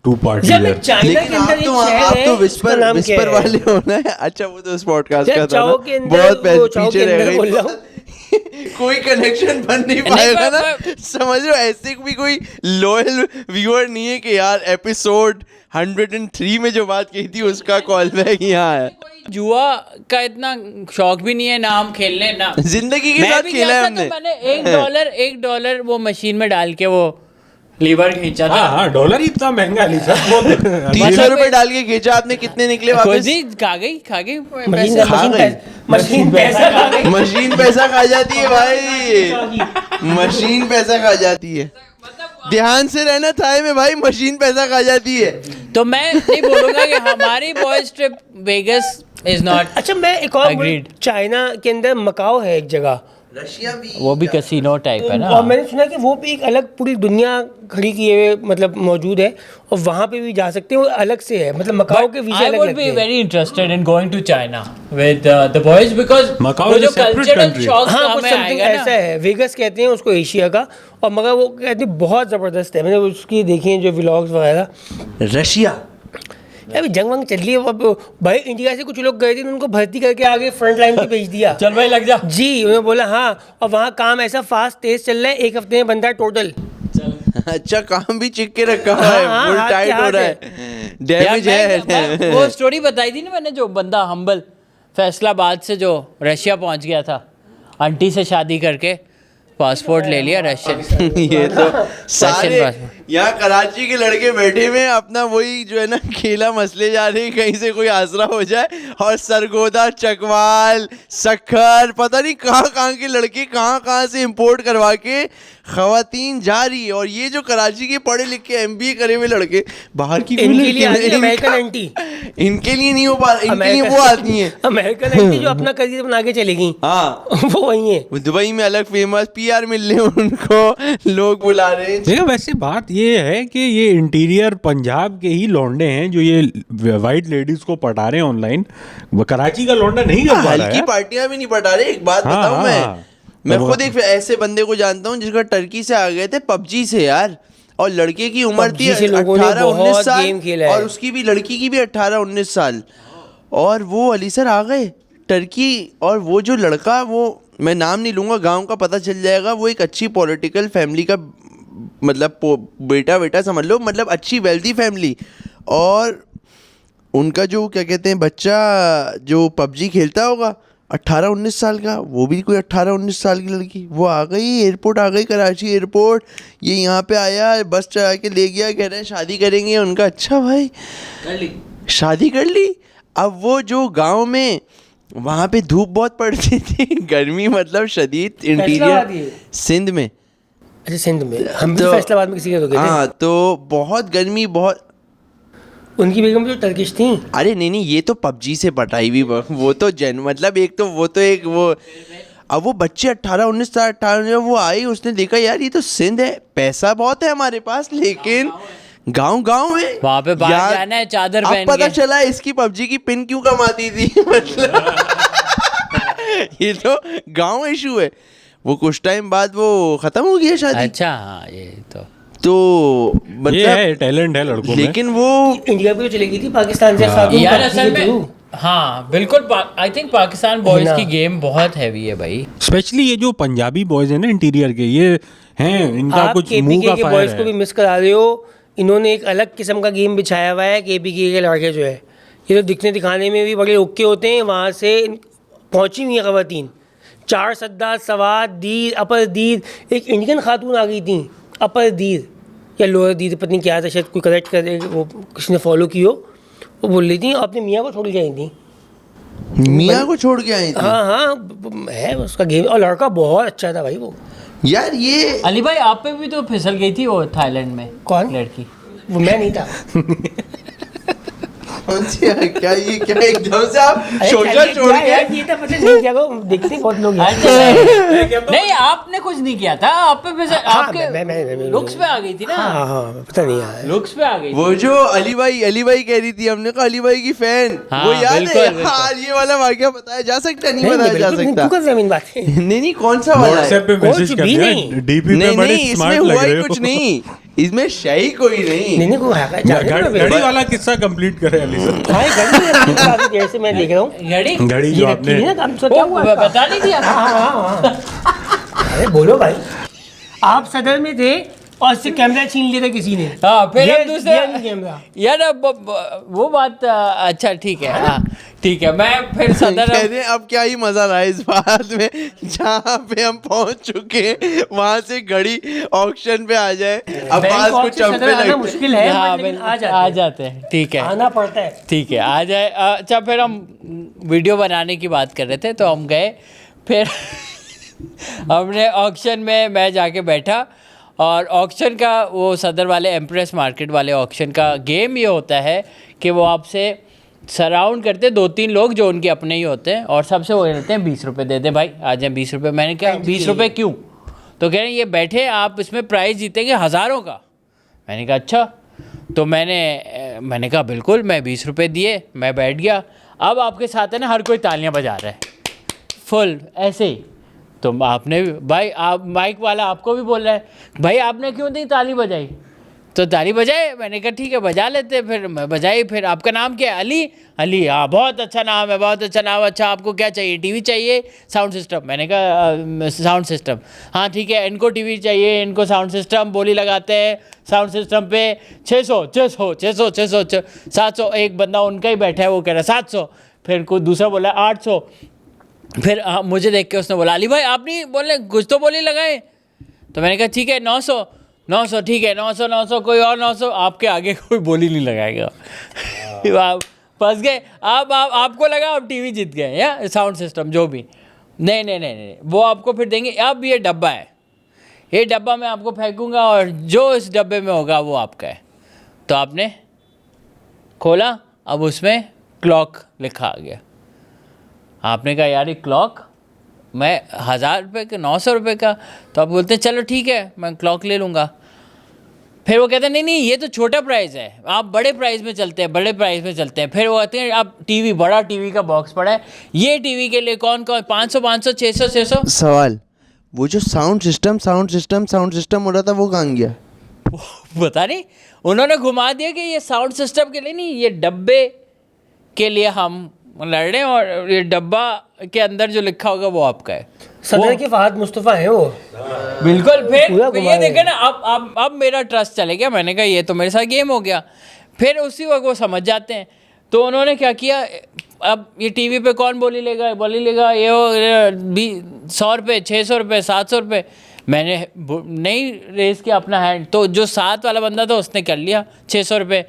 to party जब देयर। चाइना के लेकिन अंदर आप एक तो शहर आप है, तो उसका नाम क्या विस्पर है? वाले होना है। अच्छा वो तो इस पॉडकास्ट जब का था चाओ ना, के अंदर बहुत वो चाओ पीछे के रह अंदर बोल रहा गई। हूँ। कोई कनेक्शन बन नहीं पाएगा ना, समझ रहे हो? ऐसे भी कोई लॉयल व्यूअर नहीं है कि यार एपिसोड 103 में जो बात कही थी उसका कॉल बैक यहाँ है। जुआ का इतना शौक भी नहीं है ना, हम खेलने ना। जिंदगी के मैं साथ भी खेला गया है था हमने। तो मैंने $1 वो मशीन में डाल के वो लीवर खींचा था। हाँ डॉलर ही इतना महंगा नहीं सर। 300 रुपए डाल के खींचा आपने, कितने निकले कोई वापस? नहीं, खा गई मशीन पैसे। खा गई। मशीन पैसा खा गई। मशीन पैसा खा जाती है भाई, मशीन पैसा खा जाती है। ध्यान से रहना थाई में भाई, मशीन पैसा खा जाती है। तो मैं नहीं बोलूंगा कि हमारी boys trip Vegas is not. अच्छा मैं एक और Agreed. चाइना के अंदर मकाओ है एक जगह, रशिया भी वो भी कैसीनो टाइप है ना। और मैंने सुना कि वो भी एक अलग पूरी दुनिया खड़ी किए हुए मतलब मौजूद है, और वहाँ पे भी जा सकते हैं। वो अलग से है, मतलब मकाओ के वीजा I अलग would लगते be हैं। very interested in going to China with the boys because Macau वो is जो a separate cultural country. shock हाँ तो कुछ हमें समथिंग आएगा ऐसा ना। है, वेगस कहते हैं उसको एशिया का, और मगर वो कहते हैं बहुत ज़बरदस्त है। मैंने उसकी देखी हैं जो व्लॉग्स वगैरह। रशिया अभी जंग वंग चल रही है, अब भाई इंडिया से कुछ लोग गए थे, उनको भर्ती करके आगे फ्रंट लाइन पे भेज दिया। चल भाई लग जा। जी उन्होंने बोला हाँ, और वहाँ काम ऐसा फास्ट तेज चल रहा है, 1 हफ्ते में बनता है टोटल। अच्छा काम भी चिक के रखा हुआ है, हाँ, फुल हाथ टाइट के हो हाथ रहा है। है, डैमेज है। वो स्टोरी बताई थी ना मैंने, जो बंदा हम्बल फैसलाबाद से जो रशिया पहुंच गया था, आंटी से शादी करके पासपोर्ट ले लिया रशियन। ये तो सारे passport. यहाँ कराची के लड़के बैठे हुए हैं, अपना वही जो है ना खेला मसले जा रहे हैं, कहीं से कोई आसरा हो जाए। और सरगोदा, चकवाल, सखर, पता नहीं कहाँ कहाँ के लड़के कहाँ से इंपोर्ट करवा के खवातीन जा रही है। और ये जो कराची के पढ़े लिखे MBA करे हुए लड़के बाहर की कोई इनके लड़की लिए आती है नहीं, अमेरिकन एंटी। इनके लिए नहीं हो पा रहा, इनके लिए वो आती हैं। अमेरिकन एंटी जो अपना करियर बना के चलेगी, हाँ वो वही है। वो दुबई में अलग फेमस PR मिल रहे हैं उनको, लोग बुला रहे हैं। देखो वैसे बात ये है कि ये इंटीरियर पंजाब के ही लौंडे हैं जो ये वाइट लेडीज को पटा रहे हैं ऑनलाइन। कराची का लौंडा नहीं कर पा रहा हल्की है। पार्टियां भी नहीं पटा रहे। एक बात हाँ, बताऊं हाँ, मैं हाँ। मैं तो खुद एक ऐसे बंदे को जानता हूं जिसका टर्की से आ गए थे PUBG से यार, और लड़के की उम्र थी PUBG से लोगों ने 18-19 बहुत साल, गेम खेला है। और उसकी भी लड़की की भी 18-19 साल, और वो अली सर आ गए टर्की। और वो जो लड़का, वो मैं नाम नहीं लूंगा, गांव का पता चल जाएगा, वो एक अच्छी पॉलिटिकल फैमिली का मतलब बेटा बेटा समझ लो, मतलब अच्छी वेल्दी फैमिली। और उनका जो क्या कहते हैं बच्चा जो पबजी खेलता होगा 18-19 साल का, वो भी कोई 18-19 साल की लड़की, वो आ गई एयरपोर्ट, आ गई कराची एयरपोर्ट, ये यहाँ पे आया, बस चढ़ा के ले गया, कह रहे हैं शादी करेंगे। उनका अच्छा भाई शादी कर ली। अब वो जो गांव में वहाँ पे धूप बहुत पड़ती थी, गर्मी मतलब शदीद, फैसलाबाद ही इंटीरियर है। सिंध में। अच्छा सिंध में, हम भी तो- फैसलाबाद में किसी के रुके थे। हाँ तो बहुत गर्मी, बहुत। उनकी बेगम जो टर्किश थी। अरे नहीं नहीं, ये तो पबजी से पटाई हुई वो तो मतलब एक तो वो तो एक वो। अब वो बच्चे 18-19 साल 18 वो आई, उसने देखा यार ये तो सिंध है, पैसा बहुत है हमारे पास, लेकिन गांव है वहाँ पे बाहर यार। जाना है चादर अब पहन पता के। चला इसकी पबजी की पिन क्यों कमाती थी मतलब ये तो गांव इशू है। वो कुछ टाइम बाद वो खत्म हो गया शादी। अच्छा हाँ, ये तो ये मतलब है, टैलेंट है लड़कों में। लेकिन वो इंडिया पे तो चली गई थी, पाकिस्तान से खातून यार पबजी असल के थ्रू। में हाँ बिल्कुल, आई थिंक पाकिस्तान बॉयज ना। की गेम बहुत हैवी है भाई। स्पेशली ये जो पंजाबी बॉयज हैं ना इंटीरियर के, ये हैं, इनका आप कुछ मुंह केपीके का के फायर बॉयज को भी है। मिस करा रहे हो। इन्होंने एक अलग किस्म का गेम बिछाया हुआ है। केपीके के लड़के जो है, ये तो दिखने दिखाने में भी बड़े ओके होते हैं। वहाँ से पहुँची हुई हैं खवातीन, 4 सद्दा, सवाद, दीर, अपर दीर। एक इंडियन खातून आ गई थी, अपर दीर या लोअर दीर, पत्नी क्या था, शायद कोई करेक्ट कर दे, वो किसी ने फॉलो की हो। वो बोल रही थी अपने मियाँ को छोड़ के आई थी। मियाँ को छोड़ के आई थी। हाँ हाँ, है उसका गेम। और लड़का बहुत अच्छा था भाई वो। यार ये अली भाई आप पे भी तो फिसल गई थी वो थाईलैंड में कौन? लड़की। वो मैं नहीं था। कौन सी क्या ये क्या एकदम से आप अरे सोचा क्या- छोड़ क्या के? यार, ये तो पता नहीं क्या को देखते बहुत लोग हैं। नहीं आपने कुछ नहीं किया था, आप पे फिसल, हाँ, आपके मैं- लुक्स पे आ गई थी ना। हाँ हाँ, पता नहीं यार। लुक्स पे आ गई थी। वो जो अली भाई कह रही थी, हमने कहा अली भाई की फैन, हाँ, वो याद बिल्कुल, है बिल्कुल। यार, ये वाला वाकया बताया जा सकता है? नहीं नहीं, बताया जा बिल्कुल नहीं, सकता। तू कर जमीन बात है। नहीं कौन सा वाला है? व्हाट्सएप पे कुछ मैसेज कर भी दिया, नहीं। डीपी पे नहीं बड़े नहीं, इसमें स्मार्ट हुआ लग ही रहे कुछ हो। नहीं, इसमें शही कोई नहीं। नहीं को है घड़ी वाला किस्सा कंप्लीट करे अली सर। हाँ, घड़ी देर से मैं देख रहा हूँ। घड़ी घड़ी ये जो रखी आपने थी ना, काम क्या हुआ इसका? बता नहीं दिया। हाँ हाँ हाँ। अरे बोलो भाई, आप सदर में थे और इससे कैमरा छीन लिया था किसी ने। हाँ फिर ये हम दूसरा दिया नहीं कैमरा। यार वो बात अच्छा ठीक है। हाँ ठीक है, मैं फिर सदर कह रहे हैं, अब क्या ही मजा रहा है इस बात में, जहाँ पे हम पहुंच चुके हैं वहां से घड़ी ऑक्शन पे आ जाए, अब बात को बैंकॉक से चंपे सदर आना लगते मुश्किल है, हाँ, लेकिन आ जाते हैं। ठीक है आना पड़ता है। ठीक है, आ जाए। अच्छा फिर हम वीडियो बनाने की बात कर रहे थे, तो हम गए फिर हमने ऑक्शन में मैं जाके बैठा। और ऑक्शन का वो सदर वाले एम्प्रेस मार्केट वाले ऑक्शन का गेम ये होता है कि वो आपसे सराउंड करते 2-3 लोग जो उनके अपने ही होते हैं, और सबसे वो रहते हैं 20 रुपये दे दें भाई, आ जाए 20 रुपये। मैंने कहा 20 रुपये क्यों? तो कह रहे हैं ये बैठे आप इसमें प्राइज़ जीतेंगे हज़ारों का। मैंने कहा अच्छा। तो मैंने कहा बिल्कुल, मैं 20 रुपये दिए, मैं बैठ गया। अब आपके साथ है ना हर कोई तालियां बजा रहा है फुल ऐसे ही। तो आपने भी भाई, आप माइक वाला आपको भी बोल रहा है भाई आपने क्यों नहीं ताली बजाई? तो ताली बजाए। मैंने कहा ठीक है बजा लेते। फिर मैं बजाई। फिर आपका नाम क्या है? अली। हाँ बहुत अच्छा नाम है, बहुत अच्छा नाम। अच्छा आपको क्या चाहिए? टीवी चाहिए, साउंड सिस्टम? मैंने कहा साउंड सिस्टम। हाँ ठीक है, इनको टीवी चाहिए, इनको साउंड सिस्टम। बोली लगाते हैं साउंड सिस्टम पे 600 700। एक बंदा उनका ही बैठा है, वो कह रहा है 700। फिर कोई दूसरा बोला 800। फिर मुझे देख के उसने बोला अली भाई आप नहीं बोले, कुछ तो बोली लगाए। तो मैंने कहा ठीक है 900 ठीक है, 900 कोई और 900। आपके आगे कोई बोली नहीं लगाएगा। आप फंस गए। आपको लगा आप टीवी जीत गए या साउंड सिस्टम जो भी। नहीं, वो आपको फिर देंगे। अब ये डब्बा है, ये डब्बा मैं आपको फेंकूंगा और जो इस डब्बे में होगा वो आपका है। तो आपने खोला, अब उसमें क्लॉक लिखा आ गया। आपने कहा यार ये क्लॉक मैं 1000 रुपये का, 900 रुपये का। तो आप बोलते हैं चलो ठीक है मैं क्लॉक ले लूँगा। फिर वो कहते हैं नहीं ये तो छोटा प्राइस है, आप बड़े प्राइस में चलते हैं। फिर वो कहते हैं आप टीवी, बड़ा टीवी का बॉक्स पड़ा है, ये टीवी के लिए कौन 500 600। सवाल, वो जो साउंड सिस्टम हो रहा था वो कहाँ गया? पता नहीं, उन्होंने घुमा दिया कि ये साउंड सिस्टम के लिए नहीं, ये डब्बे के लिए हम लड़ रहे हैं और ये डब्बा के अंदर जो लिखा होगा वो आपका है। सदर के फहद मुस्तफ़ा हैं वो। बिल्कुल। पूरा फिर घुमा ये रहे देखे ना, अब मेरा ट्रस्ट चले गया। मैंने कहा ये तो मेरे साथ गेम हो गया। फिर उसी वक्त वो समझ जाते हैं। तो उन्होंने क्या किया, अब ये टीवी पे कौन बोली लेगा ये 100 रुपये, 600 रुपये, 700 रुपये। मैंने नहीं रेस किया अपना हैंड, तो जो 7 वाला बंदा था उसने कर लिया 600 रुपये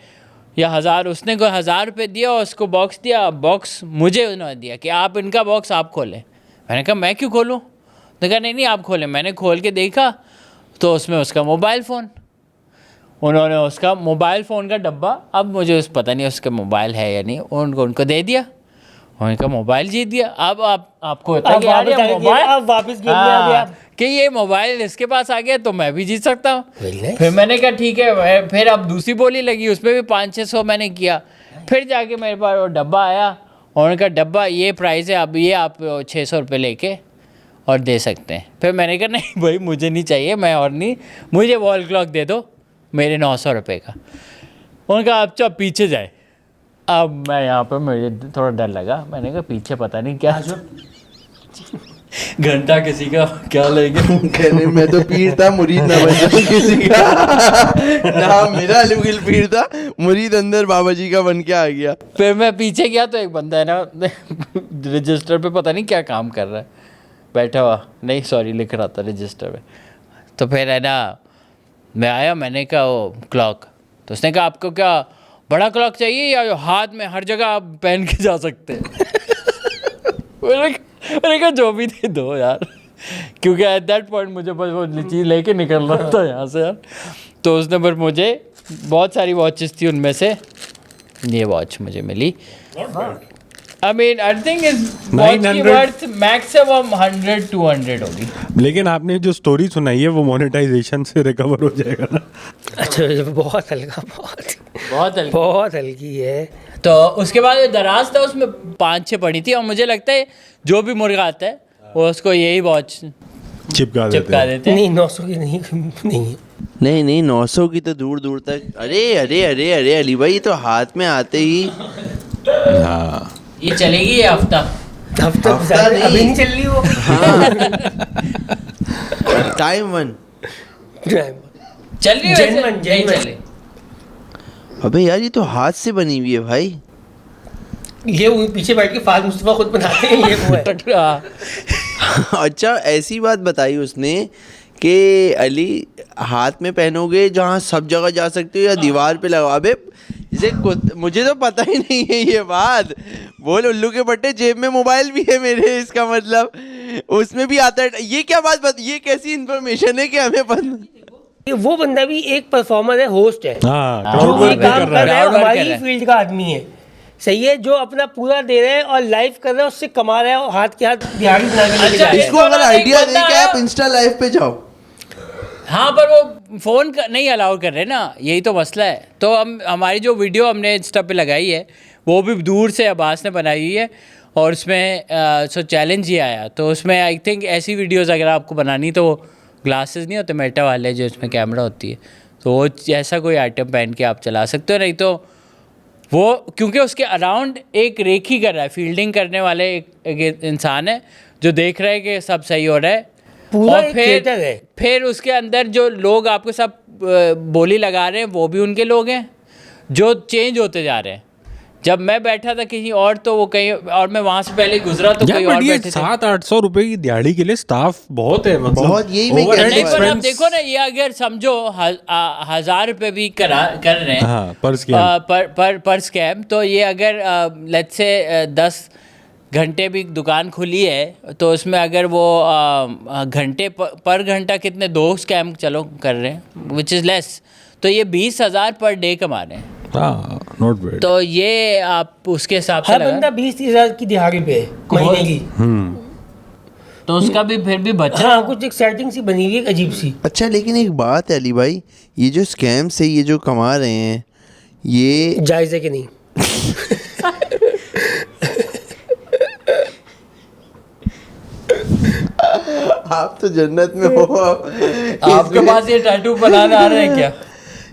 या 1000। उसने कोई 1000 रुपये दिया और उसको बॉक्स दिया। बॉक्स मुझे उन्होंने दिया कि आप इनका बॉक्स आप खोलें। मैंने कहा मैं क्यों खोलूँ? तो कहा नहीं आप खोलें। मैंने खोल के देखा तो उसमें उसका मोबाइल फ़ोन, उन्होंने उसका मोबाइल फ़ोन का डब्बा, अब मुझे पता नहीं उसका मोबाइल है या नहीं, उनको दे दिया। उनका मोबाइल जीत दिया। अब आपको होता है कि यार ये मोबाइल, अब वापस गेम में आ गया कि ये मोबाइल इसके पास आ गया तो मैं भी जीत सकता हूँ। nice. फिर मैंने कहा ठीक है। फिर अब दूसरी बोली लगी, उसमें भी 500-600 मैंने किया। फिर जाके मेरे पास वो डब्बा आया और उनका डब्बा ये प्राइस है, अब ये आप 600 रुपये लेके और दे सकते हैं। फिर मैंने कहा नहीं भाई मुझे नहीं चाहिए, मैं और नहीं, मुझे वॉल क्लॉक दे दो मेरे 900 रुपये का। उनका आप चुप पीछे जाए। अब मैं यहाँ पर, मुझे थोड़ा डर लगा। मैंने कहा पीछे पता नहीं क्या घंटा किसी का क्या लेंगे। कहने मैं तो पीर था, मुरीद ना बन जाऊं किसी का। ना मेरा अलूगिल पीर था, मुरीद अंदर बाबा जी का बन के आ गया। फिर मैं पीछे गया तो एक बंदा है ना रजिस्टर पे पता नहीं क्या काम कर रहा है, बैठा हुआ, नहीं सॉरी लिख रहा था रजिस्टर पे। तो फिर है ना मैं आया, मैंने कहा वो क्लॉक, तो उसने कहा आपको क्या बड़ा क्लॉक चाहिए या जो हाथ में हर जगह आप पहन के जा सकते हैं? मैंने कहा जो भी दे दो यार, क्योंकि एट दैट पॉइंट मुझे बस वो चीज़ लेके निकलना था यहाँ से यार। तो उसने पर मुझे बहुत सारी वॉचेस थी, उनमें से ये वॉच मुझे मिली। I mean, I think is watch की वर्थ मैक्सिमम 100-200 होगी। लेकिन आपने जो स्टोरी सुनाई है वो मोनेटाइजेशन से रिकवर हो जाएगा ना? अच्छा बहुत हल्का, बहुत हल्की है। तो उसके बाद जो दराज था उसमें 5-6 पड़ी थी और मुझे लगता है जो भी मुर्गा आता है वो उसको यही वॉच चिपका देते हैं। नहीं 900 की नहीं 900 की तो दूर दूर तक। अरे अली भाई, ये तो हाथ में आते ही। हाँ ये चलेगी ये हफ्ता नहीं। अभी नहीं चल रही वो। टाइम 1 चल रही है वैसे, नहीं चले। अबे यार ये तो हाथ से बनी हुई है भाई। ये पीछे बैठ के फहद मुस्तफ़ा खुद बनाते हैं, ये वो है। अच्छा ऐसी बात बताई उसने कि अली हाथ में पहनोगे जहाँ सब जगह जा सकते हो या दीवार पे लगाओ। अबे मुझे तो पता ही नहीं है ये बात। बोल उल्लू के पट्टे, जेब में मोबाइल भी है मेरे, इसका मतलब उसमें भी आता है। ये क्या बात ये कैसी इन्फॉर्मेशन है कि हमें पता? वो बंदा भी एक परफॉर्मर है, होस्ट है, हाँ, जो ये काम कर रहा है, crowd work हमारी कर रहा है। फील्ड का आदमी है, सही है, जो अपना पूरा दे रहा है और लाइव कर रहा है, उससे कमा रहा है और हाथ के हाथ दिहाड़ी बना के लेके जा रहा है। इसको अगर आइडिया दे कि आप इंस्टा लाइव पे जाओ। हाँ पर वो फ़ोन नहीं अलाउ कर रहे ना, यही तो मसला है। तो हम हमारी जो वीडियो हमने इंस्टा पे लगाई है वो भी दूर से अब्बास ने बनाई हुई है और उसमें सो चैलेंज ही आया। तो उसमें आई थिंक ऐसी वीडियोस अगर आपको बनानी तो ग्लासेस नहीं होते मेटा वाले जो इसमें कैमरा होती है, तो वो ऐसा कोई आइटम पहन के आप चला सकते हो। नहीं तो वो क्योंकि उसके अराउंड एक रेखी कर रहा है, फील्डिंग करने वाले एक इंसान है जो देख रहा है कि सब सही हो रहा है। पूरा और एक थिएटर है। फिर उसके अंदर जो लोग आपको सब बोली लगा रहे हैं वो भी उनके लोग हैं जो चेंज होते जा रहे हैं। जब मैं बैठा था कहीं और तो वो कहीं और, मैं वहां से पहले गुजरा तो कहीं और बैठे थे। 700-800 रुपए की दिहाड़ी के लिए स्टाफ बहुत है, मतलब बहुत, यही मैं overhead नहीं पर आप expense- देखो ना, ये अगर समझो 1000 रुपये भी कर रहे हैं हाँ, पर स्कैम। पर स्कैम, तो ये अगर लेट्स से 10 घंटे भी दुकान खुली है तो उसमें अगर वो घंटे पर घंटा कितने 2 स्कैम चलो कर रहे हैं विच इज़ लेस, तो ये 20,000 पर डे कमा रहे हैं। हाँ, नॉट बैड। तो ये आप उसके हिसाब से हर लगा, बंदा 20-30 हज़ार की दिहाड़ी पे है महीने की। तो उसका भी फिर भी बचा। हाँ कुछ एक सेटिंग सी बनी हुई है अजीब सी। अच्छा लेकिन एक बात है अली भाई, ये जो स्कैम से ये जो कमा रहे हैं ये जायज़ है कि नहीं? आप तो जन्नत में हो। आपके पास ये टैटू बनाने आ रहे हैं क्या?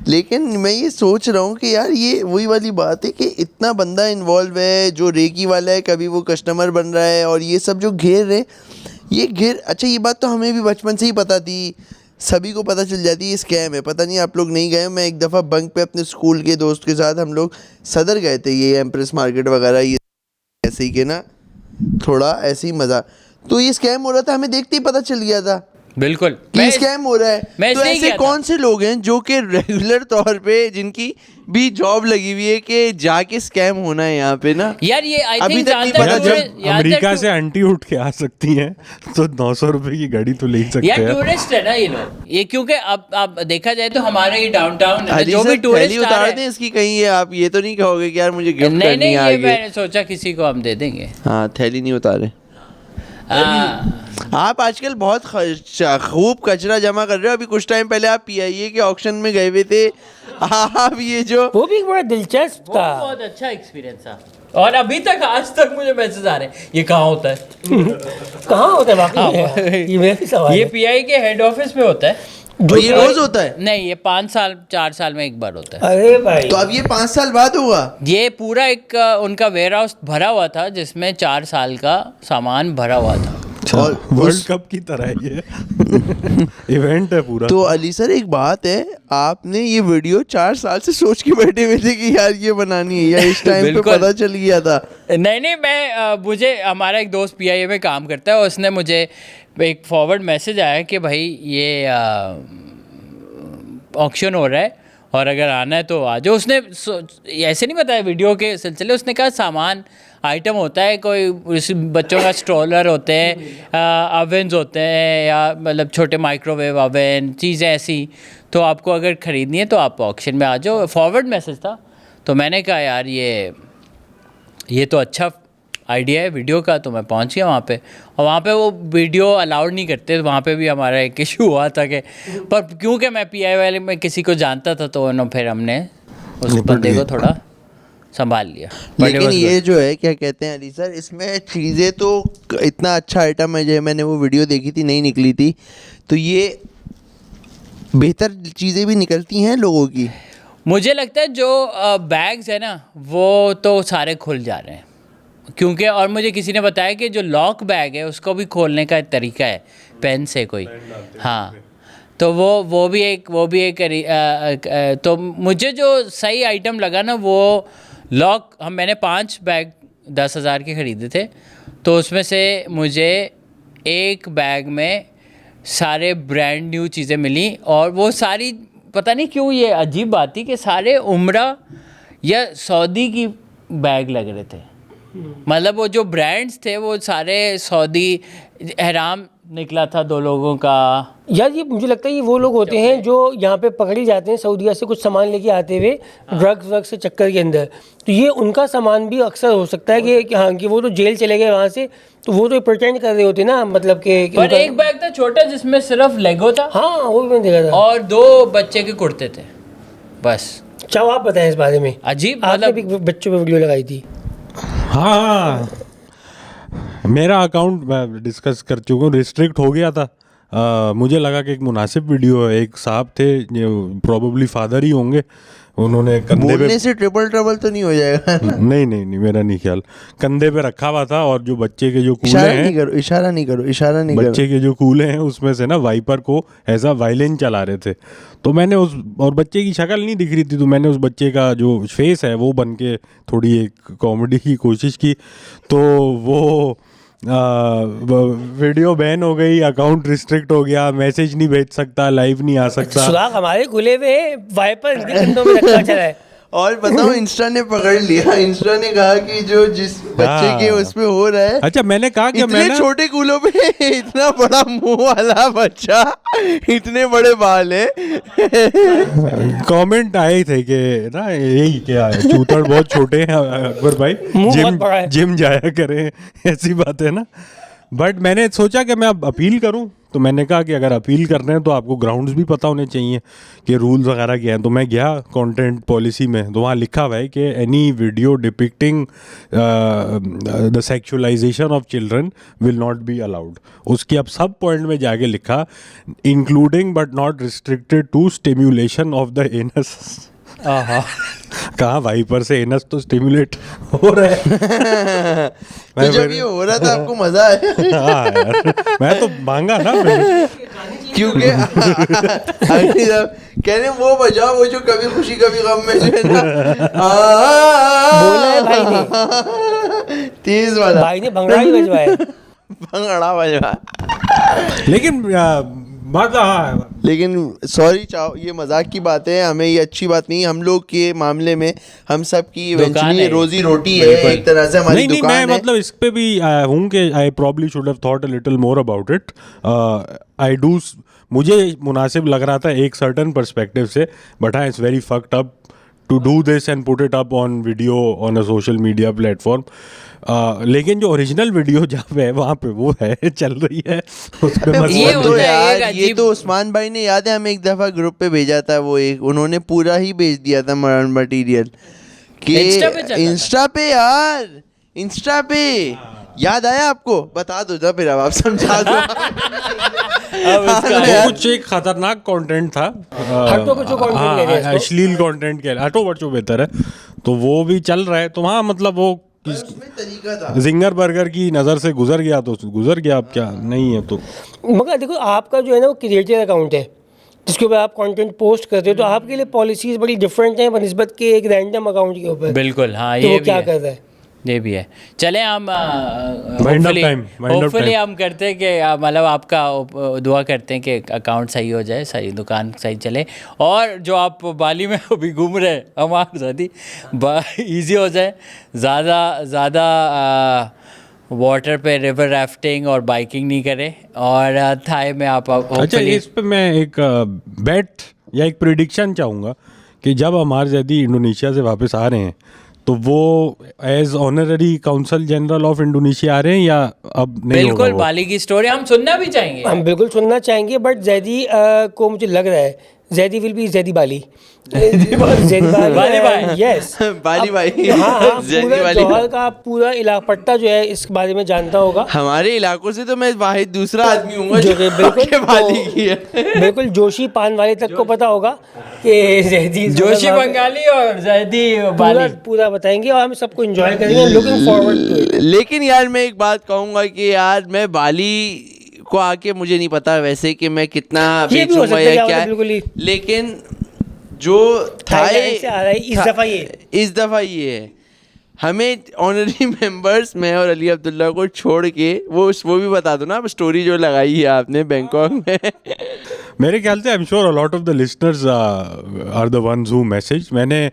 लेकिन मैं ये सोच रहा हूँ कि यार ये वही वाली बात है कि इतना बंदा इन्वॉल्व है, जो रेकी वाला है, कभी वो कस्टमर बन रहा है, और ये सब जो घेर रहे, ये घेर, अच्छा ये बात तो हमें भी बचपन से ही पता थी, सभी को पता चल जाती है, ये स्कैम है। पता नहीं आप लोग नहीं गए, मैं एक दफ़ा बंक पे अपने स्कूल के दोस्त के साथ हम लोग सदर गए थे, ये एम्प्रेस मार्केट वगैरह, ये ऐसे ही के ना थोड़ा ऐसे ही मज़ा, तो ये स्कैम हो रहा था, हमें देखते ही पता चल गया था बिल्कुल कि स्कैम हो रहा है। मैं तो इसलिए ऐसे गया था। कौन से लोग हैं जो कि रेगुलर तौर पे जिनकी भी जॉब लगी हुई है कि जाके स्कैम होना है यहाँ पे ना? यार ये आई अभी थिंक तक नहीं जहाँ पता तक चल- टूरिस्ट- यहाँ तक अमेरिका टू- से आंटी उठ के आ सकती हैं तो 900 रुपए की घड़ी तो ले ही सकते यार हैं। टूरिस्ट है ना ये लोग, ये क्योंकि अब देखा जाए तो हमारे ही डाउनटाउन अजी जो भी सर, थैली टूरिस्ट आ उतार रहे दें हैं, इसकी कहीं, ये आप ये तो नहीं कहोगे कि यार मुझे गिफ्ट नहीं करनी नहीं है ये आगे? मैंने सोचा किसी को हम दे देंगे। हाँ, थैली नहीं उतारे। हाँ, आप आजकल बहुत खूब कचरा जमा कर रहे हो। अभी कुछ टाइम पहले आप पीआईए के ऑक्शन में गए हुए थे, आप ये जो वो भी एक बड़ा दिलचस्प वो था। बहुत अच्छा एक्सपीरियंस था, और अभी तक आज तक मुझे मैसेज आ रहे हैं ये कहाँ होता है। कहाँ होता है वाकई में? ये मेरा भी सवाल ये है। पीआई के हेड ऑफिस में होता है। और ये रोज होता है? नहीं, ये 5 साल 4 साल में एक बार होता है। अरे भाई, तो अब ये 5 साल बाद होगा? ये पूरा एक उनका वेयर हाउस भरा हुआ था जिसमें 4 साल का सामान भरा हुआ था। और वर्ल्ड कप की तरह ये इवेंट है पूरा। तो अली सर एक बात है, आपने ये वीडियो 4 साल से सोच के बैठे हुए थे कि यार ये बनानी है, या इस टाइम पे बिल्कुल। पता चल गया था? नहीं मैं मुझे हमारा एक दोस्त पीआईए में काम करता है, उसने मुझे एक फॉरवर्ड मैसेज आया कि भाई ये ऑक्शन हो रहा है और अगर आना है तो आ जाओ। उसने ऐसे नहीं बताया वीडियो के सिलसिले, उसने कहा सामान आइटम होता है, कोई उस बच्चों का स्ट्रोलर होते हैं, अवेंस होते हैं, या मतलब छोटे माइक्रोवेव अवेन, चीज़ें ऐसी, तो आपको अगर ख़रीदनी है तो आप ऑक्शन में आ जाओ। फॉरवर्ड मैसेज था, तो मैंने कहा यार ये तो अच्छा आइडिया है वीडियो का, तो मैं पहुंच गया वहाँ पे। और वहाँ पे वो वीडियो अलाउड नहीं करते, वहाँ पे भी हमारा एक इशू हुआ था कि, पर क्योंकि मैं पीआई वाले में किसी को जानता था तो फिर हमने उस बंदे को थोड़ा संभाल लिया। लेकिन ये जो है क्या कहते हैं अली सर, इसमें चीज़ें तो इतना अच्छा आइटम है, जो मैंने वो वीडियो देखी थी, नहीं निकली थी, तो ये बेहतर चीज़ें भी निकलती हैं लोगों की। मुझे लगता है जो बैग्स है ना वो तो सारे खुल जा रहे हैं, क्योंकि और मुझे किसी ने बताया कि जो लॉक बैग है उसको भी खोलने का एक तरीका है, पेन से कोई, हाँ, तो वो भी एक तो मुझे जो सही आइटम लगा ना वो लॉक, मैंने 5 बैग 10,000 के ख़रीदे थे, तो उसमें से मुझे एक बैग में सारे ब्रांड न्यू चीज़ें मिली, और वो सारी पता नहीं क्यों ये अजीब बात थी कि सारे उम्रा या सऊदी की बैग लग रहे थे। मतलब वो जो ब्रांड्स थे वो सारे सऊदी, एहराम निकला था 2 लोगों का। यार ये मुझे लगता है ये वो लोग होते हैं जो यहाँ पे पकड़े जाते हैं सऊदीया से कुछ सामान लेके आते हुए ड्रग्स से चक्कर के अंदर, तो ये उनका सामान भी अक्सर हो सकता है कि हाँ कि वो तो जेल चले गए वहाँ से, तो वो तो प्रिटेंड कर रहे होते ना, मतलब कि पर एक बैग था छोटा जिसमें सिर्फ लेगो था, हाँ वो भी मैंने देखा था। और 2 बच्चे के कुर्ते थे बस। चाहो आप बताएं इस बारे में, अजीब, आपने मतलब भी बच्चों पे वीडियो लगाई थी। हाँ, मेरा अकाउंट मैं डिस्कस कर चुका हूँ, रिस्ट्रिक्ट हो गया था। मुझे लगा कि एक मुनासिब वीडियो है। एक साहब थे जो प्रोबेबली फादर ही होंगे, उन्होंने कंधे पे, बोलने से ट्रिपल ट्रबल तो नहीं हो जाएगा? नहीं मेरा नहीं ख्याल, कंधे पे रखा हुआ था, और जो बच्चे के जो कूले इशारा हैं, नहीं करो, इशारा नहीं करो, इशारा नहीं करो। बच्चे के जो कूले हैं उसमें से ना वाइपर को ऐसा वायलिन चला रहे थे, तो मैंने उस, और बच्चे की शक्ल नहीं दिख रही थी, तो मैंने उस बच्चे का जो फेस है वो बन के थोड़ी एक कॉमेडी की कोशिश की, तो वो वीडियो बैन हो गई, अकाउंट रिस्ट्रिक्ट हो गया, मैसेज नहीं भेज सकता, लाइव नहीं आ सकता। सुराग हमारे खुले हुए वाइपर इनके कंधों में रखा चला है। और बताओ, इंस्टा ने पकड़ लिया, इंस्टा ने कहा कि जो जिस बच्चे के उसमें हो रहा है, अच्छा मैंने कहा कि इतने मैं ना, छोटे कूलों पे इतना बड़ा मुंह वाला बच्चा, इतने बड़े बाल है। कमेंट आए थे कि ना यही क्या है, चूतड़ बहुत छोटे हैं अकबर भाई, मुंह बहुत बड़ा है। जिम जाया करें, ऐसी बात है ना। बट मैंने सोचा कि मैं अब अपील करूं तो मैंने कहा कि अगर अपील कर रहे हैं तो आपको ग्राउंड्स भी पता होने चाहिए कि रूल्स वगैरह क्या हैं। तो मैं गया कंटेंट पॉलिसी में, तो वहाँ लिखा हुआ है कि any video depicting the sexualisation of children will not be allowed. उसके अब सब पॉइंट में जाके लिखा including but not restricted to stimulation of the anus. कहा वाइपर से एनस तो स्टिमुलेट हो रहा है। तो जब ये हो रहा था आपको मजा आया? हाँ यार, मैं तो मांगा ना क्योंकि अगली जब कहने वो बजाओ, वो जो कभी खुशी कभी गम में जो है ना बोला है भाई ने, तेज वाला भाई ने भंगड़ा ही बजवाया। भंगड़ा बजवा। लेकिन हाँ, लेकिन सॉरी चाहो, ये मजाक की बात है, हमें ये अच्छी बात नहीं। हम लोग के मामले में हम सब की इवेंचुअली रोजी रोटी है, एक तरह से हमारी नहीं, दुकान मैं है। मतलब इस पे भी हूँ कि I probably should have thought a little more about it. I do, मुझे मुनासिब लग रहा था एक सर्टन पर्सपेक्टिव से, बट हाँ, it's very fucked up to do this and put it up on video on a social media platform. लेकिन जो ओरिजिनल वीडियो जहाँ पे है वहाँ पे वो है, चल रही है, उस पे मत ये बोलो। तो होता है, यार एक ये अजीब- तो उस्मान भाई ने, याद है हमें एक दफा ग्रुप पे भेजा था, वो एक उन्होंने पूरा ही भेज दिया था मटेरियल कि इंस्टा पे चला था। इंस्टा पे यार, इंस्टा पे याद आया आपको? बता दो जरा, फिर अब आप समझा दो। अब इसका वो कुछ एक खतरनाक कंटेंट था, हटो बच्चों content हाँ, कह रहे हैं इसको। अश्लील कंटेंट के, हटो बच्चों बेहतर है, तो वो भी चल रहा है। तो हाँ, मतलब वो उसमें तरीका था। जिंगर बर्गर की नज़र से गुजर गया तो गुजर गया, अब क्या नहीं है तो। मगर देखो, आपका जो है ना वो क्रिएटर अकाउंट है जिसके ऊपर आप कंटेंट पोस्ट करते हो, तो आपके लिए पॉलिसीज बड़ी डिफरेंट हैं बनस्बत के एक रैंडम अकाउंट के ऊपर। बिल्कुल, हाँ, तो ये वो भी क्या है, कर रहा है? ये भी है। चले हम Wind up time, wind up hopefully time. हम करते हैं कि मतलब आपका दुआ करते हैं कि अकाउंट सही हो जाए, सही दुकान सही चले, और जो आप बाली में अभी घूम रहे हैं हमारे साथ ही ईजी हो जाए, ज़्यादा वाटर पे रिवर राफ्टिंग और बाइकिंग नहीं करें, और थाई में आप अच्छा, hopefully- इस पे मैं एक बेट या एक प्रिडिक्शन चाहूँगा कि जब अमर जैदी इंडोनेशिया से वापस आ रहे हैं तो वो as honorary consul general of Indonesia आ रहे हैं या अब नहीं होगा बिल्कुल वो? बाली की स्टोरी हम सुनना भी चाहेंगे। हम बिल्कुल सुनना चाहेंगे, बट जैदी को मुझे लग रहा है जैदी विल बी जैदी बाली। जैदी बाली भाई। यस, बाली भाई। हाँ, जैदी पूरा वाली। जौहर का पूरा इलाका पट्टा जो है इस बारे में जानता होगा। हमारे इलाकों से तो मैं वाहिद दूसरा आदमी हूँ जो कि बिल्कुल के बाली की है। बिल्कुल जोशी पान वाले तक को पता होगा कि जैदी जोशी वहाँ पे बंगाली और जैदी पूरा बाली। पूरा बताएंगे और हम सबको एंजॉय करेंगे। Looking forward to it. लेकिन यार मैं एक बात कहूँगा कि यार मैं बाली को आके, मुझे नहीं पता वैसे कि मैं कितना ये भी हो बेचूंगा सकता है या कि क्या आपने बिल्कुल ही है, लेकिन जो थाईलैंड से आ रहा है इस दफा, इस दफा ये है, हमें ऑनररी मेंबर्स में और अली अब्दुल्ला को छोड़ के वो भी बता दो ना, अब स्टोरी जो लगाई है आपने बैंकॉक में। मेरे ख्याल से I am sure a lot of the listeners are the ones who message. मैंने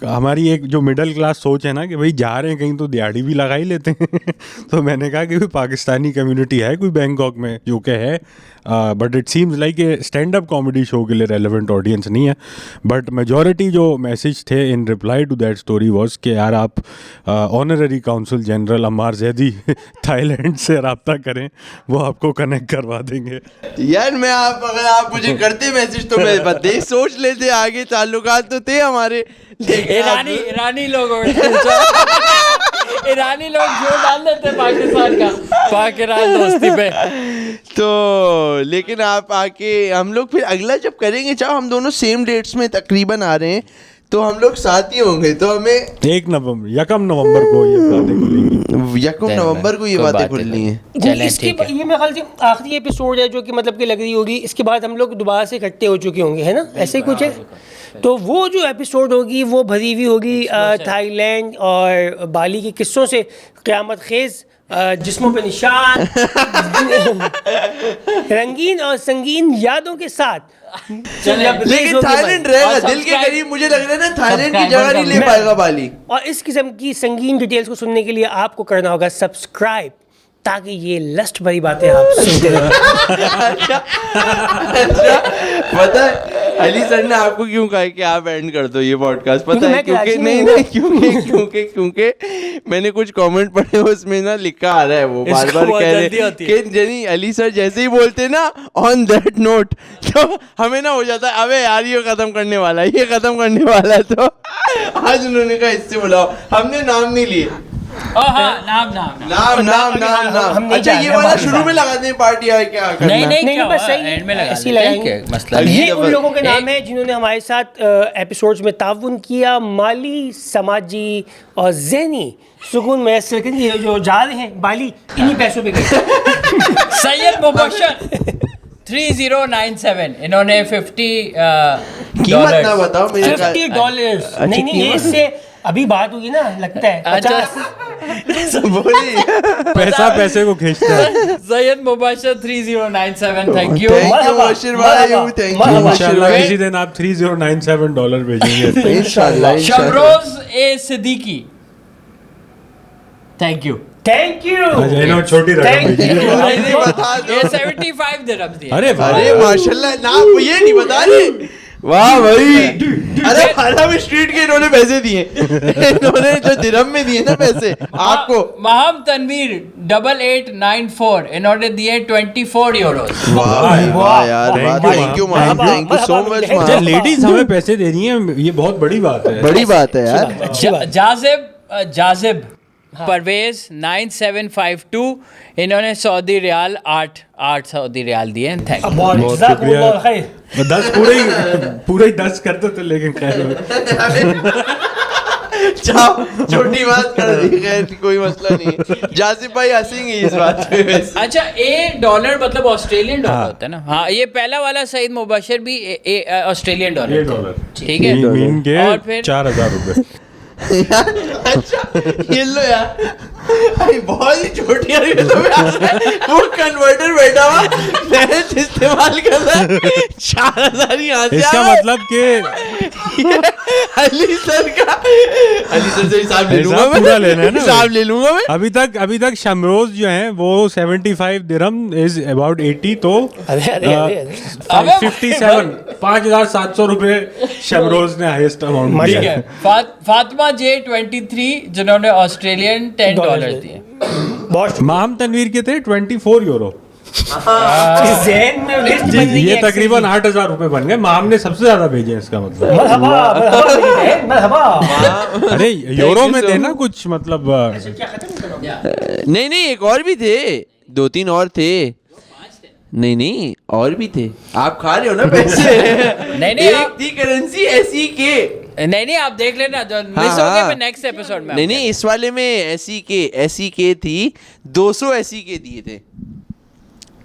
हमारी एक जो मिडिल क्लास सोच है ना कि भाई जा रहे हैं कहीं तो दिहाड़ी भी लगा ही लेते हैं तो मैंने कहा कि पाकिस्तानी कम्युनिटी है कोई बैंकॉक में जो कि है, but it seems like a stand up comedy show के लिए रेलेवेंट ऑडियंस नहीं है। बट मेजॉरिटी जो मैसेज थे in reply to that story was कि यार आप honorary council general Ammar Zaidi Thailand से रब्ता करें, वो आपको कनेक्ट करवा देंगे। यार मैं अगर आप मुझे करते मैसेज तो मैं बता सोच लेते, आगे ताल्लुकात तो थे हमारे। ईरानी लोग ईरानी लोग जो डाल देते पाकिस्तान का पाक-ईरान दोस्ती पे। तो लेकिन आप आके, हम लोग फिर अगला जब करेंगे, चाहो हम दोनों सेम डेट्स में तकरीबन आ रहे हैं तो हम लोग साथ ही होंगे, तो हमें 1 नवंबर को ये बातें खुलेंगी। 1 नवंबर को ये कोई बातें बात खुलनी है। चलें, इसके ठीक है। ये मेरे ख्याल से आखिरी एपिसोड है जो कि मतलब कि लग रही होगी, इसके बाद हम लोग दोबारा से इकट्ठे हो चुके होंगे, है ना, ऐसे ही कुछ है। तो वो जो एपिसोड होगी वो भरी हुई होगी थाईलैंड और बाली के किस्सों से, क़यामत खेज जिस्मों पे निशान, रंगीन और संगीन यादों के साथ। लेकिन थाईलैंड रहेगा दिल के करीब, मुझे लग रहा है ना थाईलैंड की जगह नहीं ले पाएगा बाली। और इस किस्म की संगीन डिटेल्स को सुनने के लिए आपको करना होगा सब्सक्राइब, ताकि ये लस्ट भरी बातें आप सुनते रहें। अच्छा, पता है अली सर ने आपको क्यों कहा कि आप एंड कर दो ये पॉडकास्ट? पता है मैं क्योंकि कराची में नहीं क्योंकि मैंने कुछ कमेंट पढ़े उसमें ना लिखा आ रहा है, वो बार बार बहुत कह रहे जल्दी होती है। कि जनी अली सर जैसे ही बोलते ना ऑन दैट नोट, तो हमें ना हो जाता है अबे यार ये खत्म करने वाला है, ये खत्म करने वाला है। तो आज उन्होंने कहा इससे बुलाओ, हमने नाम नहीं लिए। हाँ, नाम नाम नहीं अच्छा ये जानते, वाला बाद शुरू में लगा दें पार्टी या क्या करना? नहीं नहीं, क्या बस हुआ? सही है, एंड में लगा ऐसे ही देते हैं, लगाएंगे। क्या मसला नहीं। ये उन लोगों के नाम है जिन्होंने हमारे साथ एपिसोड्स में ताउन किया, माली, समाजी और ज़हनी सुकून मैसर के लिए जो जा रहे हैं बाली, इन्हीं पैसों पे गए। सैयद मुबशर 3097, इन्होंने 50 कीमत ना बताओ मेरे का। $50। अच्छा, नहीं ये कीमत? इससे अभी बात हुई ना, लगता है 50। बोलिए। पैसा पैसे को खींचता है। Syed Mubashar 3097, thank you. Thank you, मरहबा, मुबशिर भाई, मरहबा, thank you, मरहबा। मुबशिर इंशाल्लाह भाई। किसी दिन आप $3097 भेजेंगे। इंशाल्लाह Shamroz A Siddiqui, thank you. Thank you. अच्छा, इन्होंने छोटी रकम Thank भेजी you. है। अरे बता दो। ये 75 दिरहम्स दिए। अरे वाह अरे यार। माशाल्लाह ना, आप ये नहीं बता रहे। वाह भाई, अरे अरब स्ट्रीट के इन्होंने पैसे दिए, इन्होंने जो दिरहम में दिए ना पैसे आपको। महम तनवीर 8894, इन्होंने दिए 24 यूरोस। वाह वाह यार, Thank वाह, you, thank you ma'am. Ma'am, thank you so much अच्छा, मैम। लेडीज हमें पैसे दे रही हैं, ये बहुत बड़ी बात है। बड़ी बात है यार। अच्छी बात। जाजिब परवेज 9752, इन्होंने सऊदी रियाल 8 सऊदी रियाल दिए। Thank you. बहुत बहुत जज़ाकुमुल्लाह खैर। 10 पूरे ही 10 करते तो, लेकिन खैर। जाओ, छोटी बात कर दी, खैर कोई मसला नहीं है। जासिफ भाई हंसेंगे इस बात पे वैसे। अच्छा, $1 मतलब ऑस्ट्रेलियन डॉलर होता है ना? हाँ, ये पहला वाला सईद मुबशर भी ऑस्ट्रेलियन डॉलर $1 ठीक है। मीन के और फिर 4000 रुपए। यार अच्छा ये लो यार, अरे बहुत ही छोटी हरकतों में आ रहा है। वो कन्वर्टर बैठा हुआ नेट इस्तेमाल कर रहा है, 4000 यहाँ से इसका आ रहा है। मतलब कि अली सर से हिसाब ले लूंगा हिसाब मैं, पूरा लेना है ना हिसाब भाई। ले लूंगा मैं। अभी तक शमरोज जो हैं वो 75 दिरहम इज अबाउट 80, तो अरे अरे अरे अरे। 57 5700 रुपए शमरोज ने हाईएस्ट अमाउंट ठीक दिया है। फातिमा J23, जिन्होंने ऑस्ट्रेलियन $10 दिए। बहुत माम तनवीर के थे 24 यूरो। ज़हन में लिस्ट बन रही ये है तकरीबन 8000 रुपए बन गए। माम ने सबसे ज्यादा भेजे हैं, इसका मतलब। मरहबा मरहबा मेरी बहन, मरहबा। अरे यूरो you में so थे ना much. कुछ, मतलब क्या खत्म करो? नहीं एक और भी थे, 2-3 और थे। नहीं और भी थे। आप खा रहे हो ना पैसे। नहीं, एक आप- थी करेंसी ऐसी के। नहीं, आप देख लेना, जो मिस हाँ, हो गए हाँ। मैं नेक्स्ट एपिसोड में। नहीं इस वाले में ऐसी के थी, 200 ऐसी के दिए थे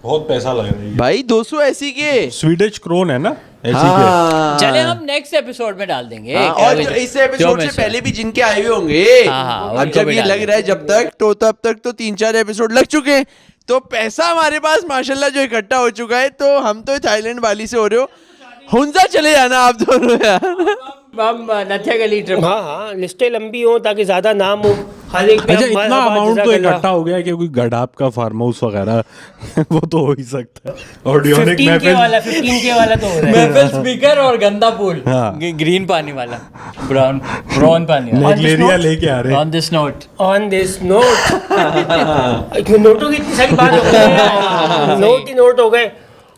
बहुत पैसा लग रहा है। भाई, 200 ऐसी के। स्वीडिश क्रोन है ना, ऐसी के। हाँ। चले हम नेक्स्ट एपिसोड में डाल देंगे। हाँ, और जो इस एपिसोड से पहले भी जिनके आए हुए होंगे, हाँ, अब उनको जब भी ये डाल लग रहा है जब तक, तो तब तक तो 3-4 एपिसोड लग चुके हैं, तो पैसा हमारे पास माशाल्लाह जो इकट्ठा हो चुका है। तो हम तो थाईलैंड वाली से हो रहे हो, हुंजा चले जाना आप दोनों यार। हम नथिया गली ट्रिप। हाँ लिस्टें लंबी हो ताकि ज्यादा नाम हो हर एक पे। अच्छा, हम इतना मरहबा, अमाउंट तो जज़ाकल्लाह। इकट्ठा हो गया है कि कोई गडाप का फार्म हाउस वगैरह वो तो हो ही सकता है। ऑडियोनिक 15K वाला 15K वाला तो हो रहा है। महफिल स्पीकर और गंदा पूल, हाँ। ग्रीन पानी वाला, ब्राउन पानी वाला। नेगलेरिया लेके आ रहे हैं। On this note, on this note, नोटों की इतनी सारी बात हो गई, नोट ही नोट हो गए।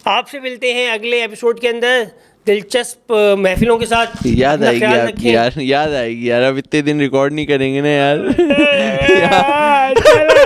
आपसे मिलते हैं अगले एपिसोड के अंदर दिलचस्प महफिलों के साथ। याद अपना आएगी ख्याल आपकी रखें। यार, याद आएगी यार। अब इतने दिन रिकॉर्ड नहीं करेंगे ना यार। यार, चलो।